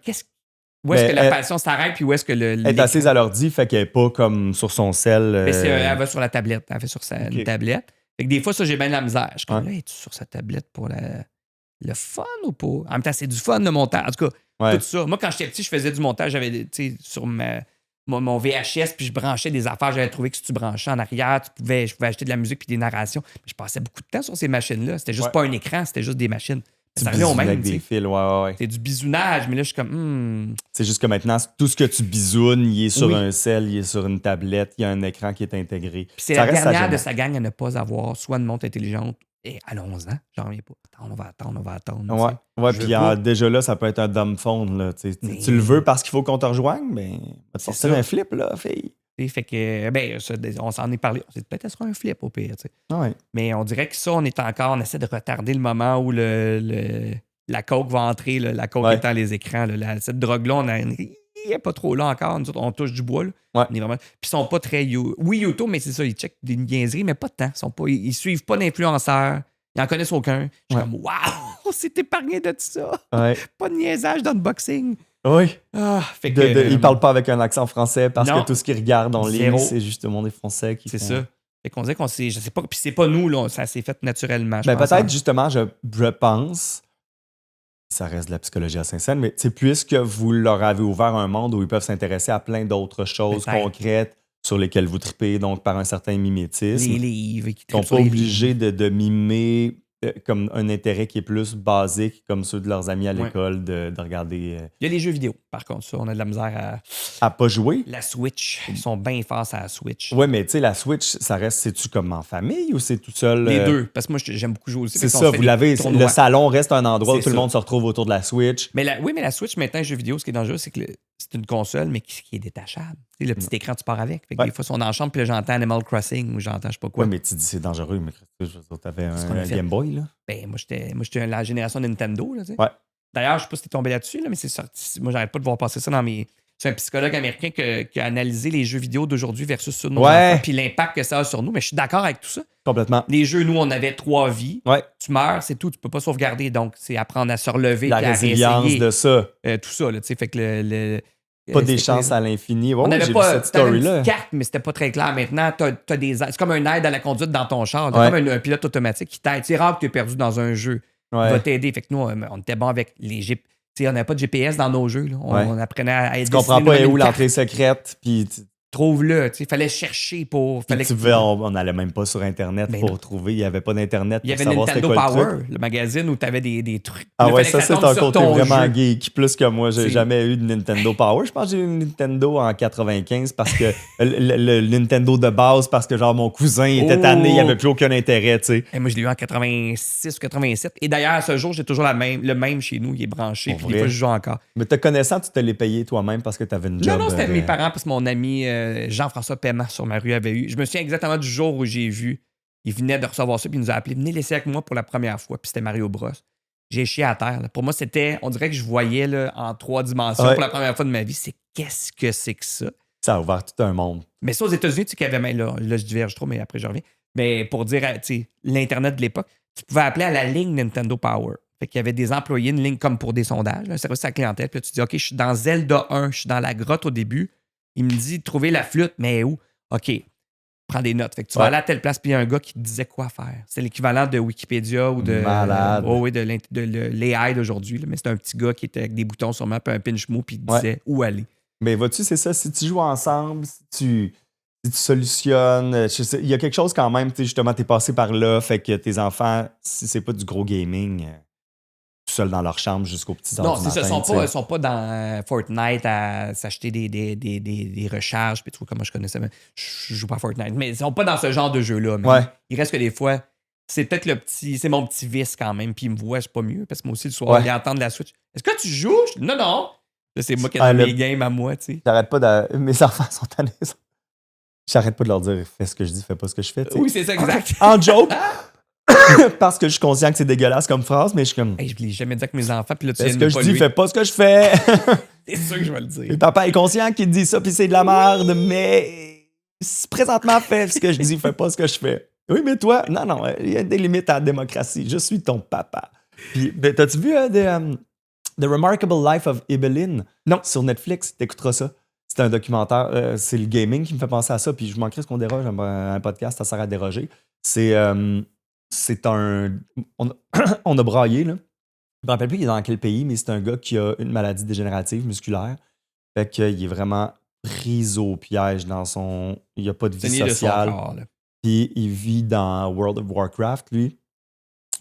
où est-ce que la passion s'arrête puis où est-ce que elle est assise à l'ordi, fait qu'elle n'est pas comme sur son sel. Elle va sur la tablette. Elle fait sur une tablette. Fait que des fois, ça, j'ai bien de la misère. Je suis comme, là, es-tu sur sa tablette pour le fun ou pas? En même temps, c'est du fun, le montage. En tout cas, tout ça. Moi, quand j'étais petit, je faisais du montage. J'avais, sur mon VHS, puis je branchais des affaires. J'avais trouvé que si tu branchais en arrière, je pouvais acheter de la musique puis des narrations. Mais je passais beaucoup de temps sur ces machines-là. C'était juste pas un écran, c'était juste des machines. Ça revient au même. Avec des fils, ouais. C'est du bisounage, mais là, je suis comme. C'est juste que maintenant, tout ce que tu bisounes, il est sur un cell, il est sur une tablette, il y a un écran qui est intégré. Puis c'est la dernière de sa gang à ne pas avoir soit une montre intelligente. Et à 11 ans, j'en reviens pas. On va attendre. Ouais, puis déjà là, ça peut être un dumb phone. Là, tu le veux parce qu'il faut qu'on te rejoigne, mais va te sortir un flip, là, fille. Fait que, on s'en est parlé. On s'est dit, peut-être ce sera un flip au pire. Ouais. Mais on dirait que ça, on essaie de retarder le moment où la coke va entrer, la coke étant les écrans. Cette drogue-là, il n'est pas trop là encore. Nous autres, on touche du bois. Là. Ouais. Puis ils sont pas très. Oui, YouTube, mais c'est ça, ils checkent des niaiseries, mais pas de temps. Ils suivent pas d'influenceurs. Ils n'en connaissent aucun. Je suis comme, waouh, on s'est épargné de tout ça. Ouais. Pas de niaisage d'unboxing. Oui. Fait que, ils parlent pas avec un accent français parce que tout ce qu'ils regardent en ligne, c'est justement des Français qui font... C'est ça. Fait qu'on dirait qu'on s'est... Je sais pas, puis c'est pas nous, là, ça s'est fait naturellement. Peut-être, justement, je pense, ça reste de la psychologie à Saint-Saëns, mais puisque vous leur avez ouvert un monde où ils peuvent s'intéresser à plein d'autres choses concrètes sur lesquelles vous tripez, donc par un certain mimétisme. Les livres qui sont pas obligés de mimer comme un intérêt qui est plus basique, comme ceux de leurs amis à l'école, de regarder... Il y a les jeux vidéo, par contre, ça, on a de la misère à pas jouer. La Switch, ils sont bien face à la Switch. Oui, mais tu sais, la Switch, ça reste, c'est-tu comme en famille ou c'est tout seul? Les deux, parce que moi, j'aime beaucoup jouer aussi. C'est ça, vous l'avez, le salon reste un endroit où tout le monde se retrouve autour de la Switch. Mais la Switch, maintenant, jeu vidéo, ce qui est dangereux, c'est que c'est une console, mais qui est détachable. Tu sais, le petit écran, tu pars avec. Fait que des fois, si on est en chambre, puis là, j'entends Animal Crossing ou j'entends je sais pas quoi. Oui, mais tu dis c'est dangereux, mais t'avais un Game Boy, là? Ben, moi, j'étais la génération Nintendo, là, tu sais. Ouais. D'ailleurs, je sais pas si t'es tombé là-dessus, là, mais c'est sorti. Moi, j'arrête pas de voir passer ça dans mes... C'est un psychologue américain qui a analysé les jeux vidéo d'aujourd'hui versus sur nos enfants, puis l'impact que ça a sur nous. Mais je suis d'accord avec tout ça. Complètement. Les jeux, nous, on avait 3 vies. Ouais. Tu meurs, c'est tout. Tu peux pas sauvegarder. Donc, c'est apprendre à se relever. La résilience de ça. Tout ça, là, tu sais. Fait que pas des chances à l'infini. Ouais, on n'avait pas cette story-là. Une carte, mais c'était pas très clair. Maintenant, t'as c'est comme un aide à la conduite dans ton char. C'est comme un pilote automatique qui t'aide. C'est rare que tu es perdu dans un jeu. Il va t'aider. Fait que nous, on était bon avec les GP. On n'avait pas de GPS dans nos jeux. Là. On apprenait à être. Tu comprends pas où l'entrée secrète. Puis trouve-le. Il fallait chercher pour. On n'allait même pas sur Internet pour trouver. Il n'y avait pas d'Internet pour savoir c'était quoi Nintendo Power, le truc. Le magazine où tu avais des trucs. Ah ouais, ça c'est un côté vraiment geek. Plus que moi, j'ai jamais eu de Nintendo Power. Je pense que j'ai eu une Nintendo en 95 parce que le Nintendo de base, parce que genre mon cousin était tanné, il n'y avait plus aucun intérêt, tu sais. Et moi, je l'ai eu en 86 ou 87. Et d'ailleurs, à ce jour, j'ai toujours le même chez nous. Il est branché. Puis des fois, je joue encore. Mais te connaissant, tu te l'es payé toi-même parce que tu avais une job. Non, c'était mes parents parce que mon ami Jean-François Paiement sur ma rue avait eu. Je me souviens exactement du jour où j'ai vu. Il venait de recevoir ça, puis il nous a appelé. Venez laisser avec moi pour la première fois. Puis c'était Mario Bros. J'ai chié à terre. Là. Pour moi, c'était. On dirait que je voyais là, en 3 dimensions pour la première fois de ma vie. C'est qu'est-ce que c'est que ça? Ça a ouvert tout un monde. Mais ça, aux États-Unis, tu sais qu'il y avait même. Là, je diverge trop, mais après, je reviens. Mais pour dire, tu sais, l'Internet de l'époque, tu pouvais appeler à la ligne Nintendo Power. Fait qu'il y avait des employés, une ligne comme pour des sondages, un service à la clientèle. Puis là, tu dis, OK, je suis dans Zelda 1, je suis dans la grotte au début. Il me dit, trouver la flûte, mais où? OK. prends des notes. Fait que tu vas aller à telle place, puis il y a un gars qui te disait quoi faire. C'est l'équivalent de Wikipédia ou de. Malade. Oui, de l'AI d'aujourd'hui. Mais c'était un petit gars qui était avec des boutons sûrement, puis un pinch mot, puis il te disait où aller. Mais vois-tu, c'est ça. Si tu joues ensemble, si tu solutionnes, il y a quelque chose quand même, justement, t'es passé par là, fait que tes enfants, si c'est pas du gros gaming, tout seuls dans leur chambre jusqu'aux petits heures Non, du c'est matin. ça. Ils sont pas dans Fortnite à s'acheter des recharges, puis tout, comment je connais ça. Mais je joue pas à Fortnite. Mais ils sont pas dans ce genre de jeu-là. Mais il reste que des fois, c'est peut-être c'est mon petit vice quand même, puis ils me voient, c'est pas mieux, parce que moi aussi, le soir, ils entendent la Switch. Est-ce que tu joues? Non, non. Là, c'est moi qui ai dans mes games à moi, tu sais. J'arrête pas de. Mes enfants sont tannés. J'arrête pas de leur dire, fais ce que je dis, fais pas ce que je fais. T'sais. Oui, c'est ça, exact. En joke. Parce que je suis conscient que c'est dégueulasse comme phrase, mais je suis comme. Hey, je l'ai jamais dit avec mes enfants, puis là, tu fais viens ce de que je dis, fais pas ce que je fais. C'est sûr que je vais le dire. Et papa est conscient qu'il dit ça, puis c'est de la merde, mais présentement, fais ce que je dis, fais pas ce que je fais. Oui, mais toi, non, il y a des limites à la démocratie. Je suis ton papa. Puis, t'as-tu vu The Remarkable Life of Ibelin? Non. Sur Netflix, t'écouteras ça. C'est un documentaire, c'est le gaming qui me fait penser à ça, puis je manquerais ce qu'on déroge, un podcast, ça sert à déroger. C'est un... On a braillé, là. Je me rappelle plus il est dans quel pays, mais c'est un gars qui a une maladie dégénérative musculaire. Fait qu'il est vraiment pris au piège dans son... Il n'y a pas de vie sociale. Puis il vit dans World of Warcraft, lui.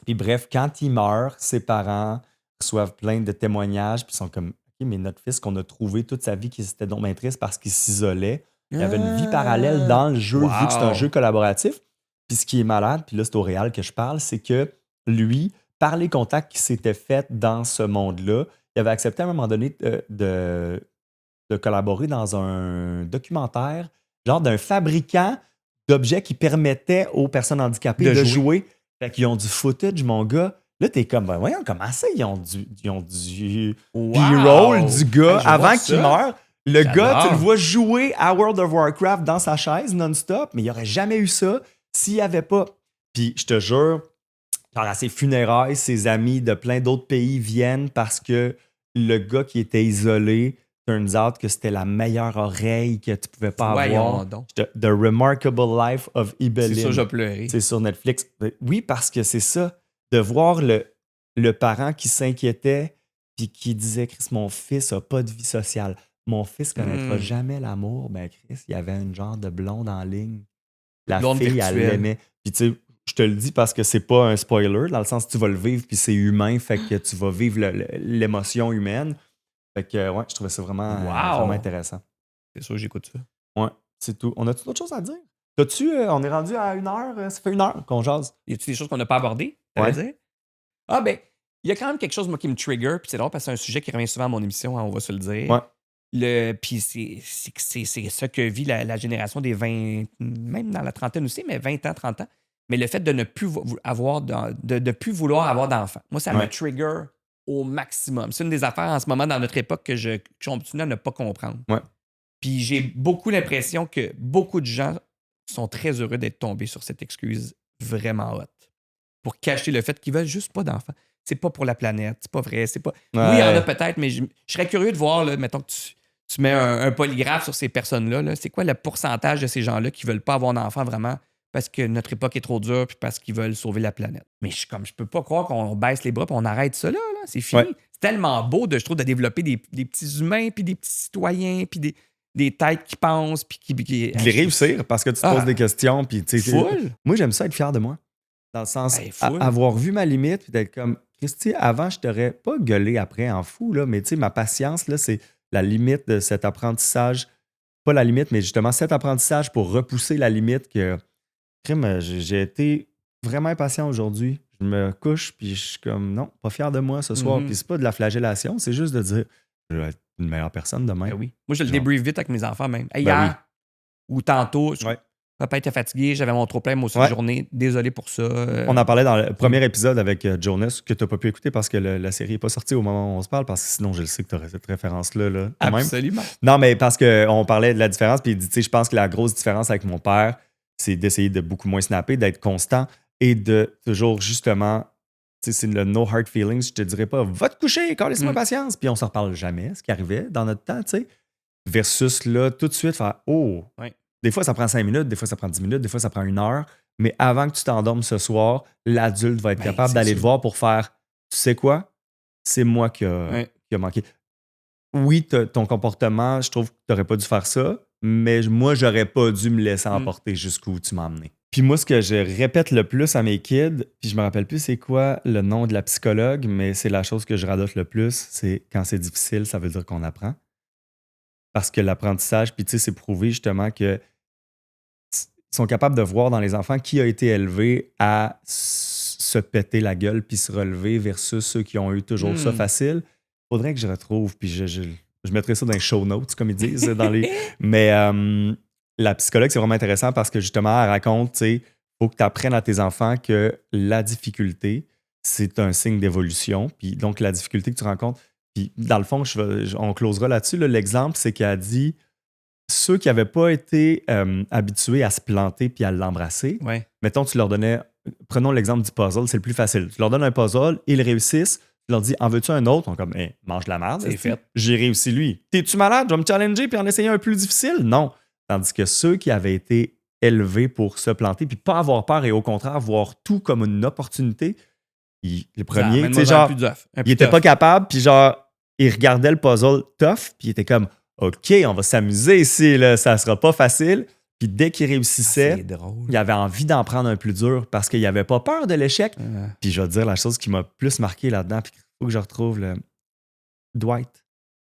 Puis bref, quand il meurt, ses parents reçoivent plein de témoignages, puis ils sont comme... OK, mais notre fils qu'on a trouvé toute sa vie, qui était donc bien triste parce qu'il s'isolait, il avait une vie parallèle dans le jeu, vu que c'est un jeu collaboratif. Puis ce qui est malade, puis là, c'est au réel que je parle, c'est que lui, par les contacts qui s'étaient faits dans ce monde-là, il avait accepté à un moment donné de collaborer dans un documentaire, genre d'un fabricant d'objets qui permettait aux personnes handicapées de jouer. Fait qu'ils ont du footage, mon gars. Là, t'es comme, ben voyons, comment ça, ils ont du B-roll du gars avant qu'il meure. Le gars, tu le vois jouer à World of Warcraft dans sa chaise non-stop, mais il n'aurait jamais eu ça s'il n'y avait pas. Puis, je te jure, genre à ses funérailles, ses amis de plein d'autres pays viennent parce que le gars qui était isolé, turns out que c'était la meilleure oreille que tu pouvais pas avoir. The Remarkable Life of Ibelin. C'est ça, j'ai pleuré. C'est sur Netflix. Oui, parce que c'est ça, de voir le parent qui s'inquiétait puis qui disait, Chris, mon fils a pas de vie sociale. Mon fils connaîtra jamais l'amour. Ben, Chris, il y avait une genre de blonde en ligne. La blonde fille, virtuelle. Elle l'aimait. Puis tu sais, je te le dis parce que c'est pas un spoiler, dans le sens que tu vas le vivre puis c'est humain, fait que tu vas vivre l'émotion humaine. Fait que, ouais, je trouvais ça vraiment intéressant. C'est sûr, j'écoute ça. Ouais, c'est tout. On a-tu d'autres choses à dire? On est rendu à 1 heure? Ça fait 1 heure qu'on jase. Y a-tu des choses qu'on n'a pas abordées? Dire? Ah, ben, il y a quand même quelque chose, moi, qui me trigger, puis c'est drôle parce que c'est un sujet qui revient souvent à mon émission, hein, on va se le dire. Ouais. Puis c'est ça que vit la génération des 20, même dans la trentaine aussi, mais 20 ans, 30 ans. Mais le fait de ne plus avoir de plus vouloir avoir d'enfants. Moi, ça me trigger au maximum. C'est une des affaires en ce moment dans notre époque que je continue à ne pas comprendre. Ouais. Puis j'ai beaucoup l'impression que beaucoup de gens sont très heureux d'être tombés sur cette excuse vraiment haute pour cacher le fait qu'ils veulent juste pas d'enfants. C'est pas pour la planète, c'est pas vrai, c'est pas... Oui, il y en a peut-être, mais je serais curieux de voir, là, mettons que tu mets un polygraphe sur ces personnes-là, là, c'est quoi le pourcentage de ces gens-là qui veulent pas avoir d'enfants vraiment parce que notre époque est trop dure puis parce qu'ils veulent sauver la planète. Mais je peux pas croire qu'on baisse les bras et on arrête ça là. C'est fini. Ouais. C'est tellement beau, je trouve, de développer des petits humains puis des petits citoyens puis des têtes qui pensent puis qui de les réussir parce que tu te poses des questions puis tu sais. Moi, j'aime ça être fier de moi. Dans le sens, avoir vu ma limite puis d'être comme, Christy, avant, je t'aurais pas gueulé après en fou, là, mais tu sais, ma patience, là, c'est la limite de cet apprentissage. Pas la limite, mais justement, cet apprentissage pour repousser la limite que, j'ai été vraiment impatient aujourd'hui. Je me couche puis je suis comme, non, pas fier de moi ce soir. Puis c'est pas de la flagellation, c'est juste de dire, je vais être une meilleure personne demain. Ben oui. Moi, je le débrief vite avec mes enfants même. Hey, hier ou tantôt, papa était fatigué, j'avais mon trop-plein, moi aussi, journée. Désolé pour ça. On en parlait dans le premier épisode avec Jonas, que tu n'as pas pu écouter parce que la série n'est pas sortie au moment où on se parle, parce que sinon, je le sais que tu aurais cette référence-là. Là, absolument. Même. Non, mais parce qu'on parlait de la différence, puis il dit, tu sais, je pense que la grosse différence avec mon père, c'est d'essayer de beaucoup moins snapper, d'être constant et de toujours, justement, tu sais, c'est le no hard feelings. Je te dirais pas, va te coucher, laisse-moi patience, puis on s'en reparle jamais, ce qui arrivait dans notre temps, tu sais. Versus là, tout de suite, faire, Des fois, ça prend 5 minutes, des fois, ça prend 10 minutes, des fois, ça prend 1 heure. Mais avant que tu t'endormes ce soir, l'adulte va être capable d'aller te voir pour faire « Tu sais quoi? C'est moi qui a manqué. » Oui, ton comportement, je trouve que tu n'aurais pas dû faire ça, mais moi, j'aurais pas dû me laisser emporter jusqu'où tu m'as emmené. Puis moi, ce que je répète le plus à mes kids, puis je me rappelle plus c'est quoi le nom de la psychologue, mais c'est la chose que je radote le plus, c'est quand c'est difficile, ça veut dire qu'on apprend. Parce que l'apprentissage, puis tu sais, c'est prouvé justement que ils sont capables de voir dans les enfants qui a été élevé à se péter la gueule puis se relever versus ceux qui ont eu toujours ça facile. Faudrait que je retrouve, puis je mettrai ça dans les show notes, comme ils disent. Mais la psychologue, c'est vraiment intéressant parce que justement, elle raconte, tu sais, faut que tu apprennes à tes enfants que la difficulté, c'est un signe d'évolution. Puis donc, la difficulté que tu rencontres, puis dans le fond, on closera là-dessus. Là, l'exemple, c'est qu'elle a dit ceux qui n'avaient pas été habitués à se planter puis à l'embrasser, mettons, tu leur donnais, prenons l'exemple du puzzle, c'est le plus facile. Tu leur donnes un puzzle, ils réussissent, tu leur dis en veux-tu un autre? On est comme mange la merde. C'est fait. J'ai réussi lui. T'es-tu malade? Je vais me challenger puis en essayer un plus difficile? Non. Tandis que ceux qui avaient été élevés pour se planter puis pas avoir peur et au contraire voir tout comme une opportunité, les premiers, tu sais, genre, ils n'étaient pas capables puis genre, ils regardaient le puzzle tough puis ils étaient comme OK, on va s'amuser ici, là, ça sera pas facile. Puis dès qu'il réussissait, il avait envie d'en prendre un plus dur parce qu'il n'avait pas peur de l'échec. Puis je vais te dire la chose qui m'a plus marqué là-dedans, puis il faut que je retrouve le Dwight.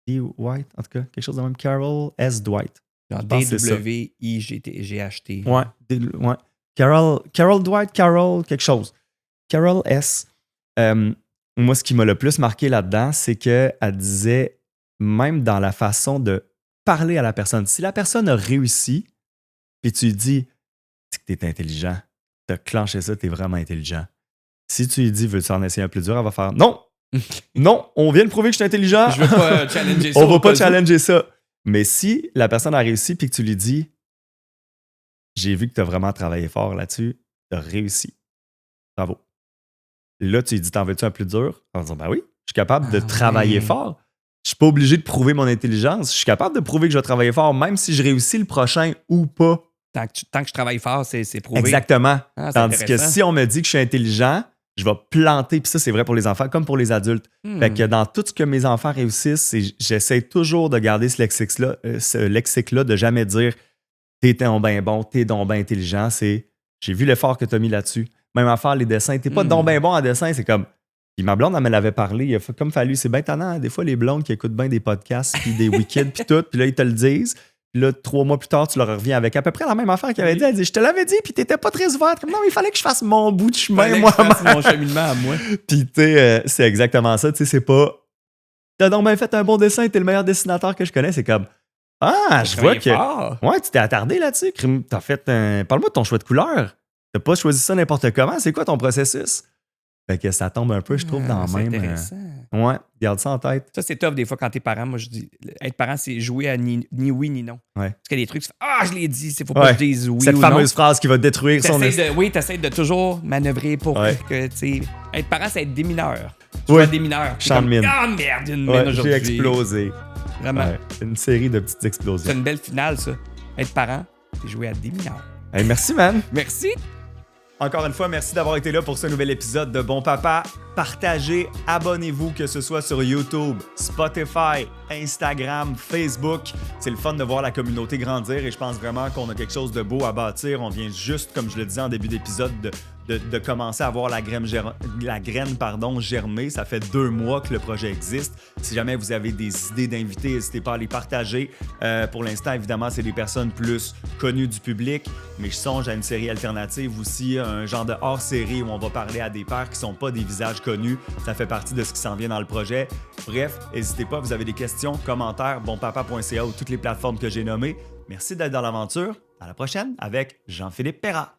White, en tout cas, quelque chose de même. Carol S. Dwight. D-W-I-G-H-T. Ouais. Carol Dwight, Carol quelque chose. Carol S. Moi, ce qui m'a le plus marqué là-dedans, c'est qu'elle disait, même dans la façon de parler à la personne, si la personne a réussi, puis tu lui dis que tu es intelligent, tu as clenché ça, tu es vraiment intelligent. Si tu lui dis veux-tu en essayer un plus dur, elle va faire non, non, on vient de prouver que je suis intelligent. Je veux pas challenger ça. On va pas challenger ça. Mais si la personne a réussi puis que tu lui dis j'ai vu que tu as vraiment travaillé fort là-dessus, tu as réussi. Bravo. Là, tu lui dis t'en veux-tu un plus dur? Elle va dire ben oui, je suis capable de travailler fort. Je suis pas obligé de prouver mon intelligence. Je suis capable de prouver que je vais travailler fort, même si je réussis le prochain ou pas. Tant que je travaille fort, c'est prouvé. Exactement. Tandis que si on me dit que je suis intelligent, je vais planter. Puis ça, c'est vrai pour les enfants comme pour les adultes. Fait que dans tout ce que mes enfants réussissent, j'essaie toujours de garder ce lexique-là, de jamais dire t'es donc bien bon, t'es donc bien intelligent. C'est j'ai vu l'effort que tu as mis là-dessus. Même à faire les dessins. T'es pas donc bien bon en dessin, c'est comme. Puis ma blonde, elle me l'avait parlé, il a comme fallu, c'est bien tannant, hein, des fois les blondes qui écoutent bien des podcasts, puis des week-ends, puis tout, puis là, ils te le disent. Puis là, 3 mois plus tard, tu leur reviens avec à peu près la même affaire qu'elle avait dit. Elle dit, je te l'avais dit, puis t'étais pas très ouverte. Comme, non, il fallait que je fasse mon bout de chemin, moi. Mon cheminement à moi. Puis tu sais, c'est exactement ça, tu sais, c'est pas... T'as donc bien fait un bon dessin, t'es le meilleur dessinateur que je connais, c'est comme... Ah, je vois que... Fort. Ouais, tu t'es attardé là-dessus. T'as fait un... Parle-moi de ton choix de couleur. T'as pas choisi ça n'importe comment, c'est quoi ton processus? Fait que ça tombe un peu, je trouve, dans le même... Intéressant. Ouais, garde ça en tête. Ça, c'est tough des fois quand t'es parent. Moi, je dis, être parent, c'est jouer à ni oui ni non. Ouais. Parce qu'il y a des trucs, tu fais, je l'ai dit, faut pas que je dise oui cette ou fameuse non. phrase qui va détruire son... Oui, t'essaies de toujours manœuvrer pour que, tu sais... Être parent, c'est être démineur. Oui, démineur. champ de mine. Ah, merde, une mine aujourd'hui. J'ai explosé. Vraiment. Ouais, une série de petites explosions. C'est une belle finale, ça. Être parent, c'est jouer à démineur. Hey, merci, man. Merci. Encore une fois, merci d'avoir été là pour ce nouvel épisode de Bon Papa. Partagez, abonnez-vous, que ce soit sur YouTube, Spotify, Instagram, Facebook. C'est le fun de voir la communauté grandir et je pense vraiment qu'on a quelque chose de beau à bâtir. On vient juste, comme je le disais en début d'épisode, de commencer à voir la graine germer. Ça fait 2 mois que le projet existe. Si jamais vous avez des idées d'invités, n'hésitez pas à les partager. Pour l'instant, évidemment, c'est des personnes plus connues du public, mais je songe à une série alternative aussi, un genre de hors-série où on va parler à des pères qui ne sont pas des visages connus. Ça fait partie de ce qui s'en vient dans le projet. Bref, n'hésitez pas, vous avez des questions, commentaires, bonpapa.ca ou toutes les plateformes que j'ai nommées. Merci d'être dans l'aventure. À la prochaine avec Jean-Philippe Perrat.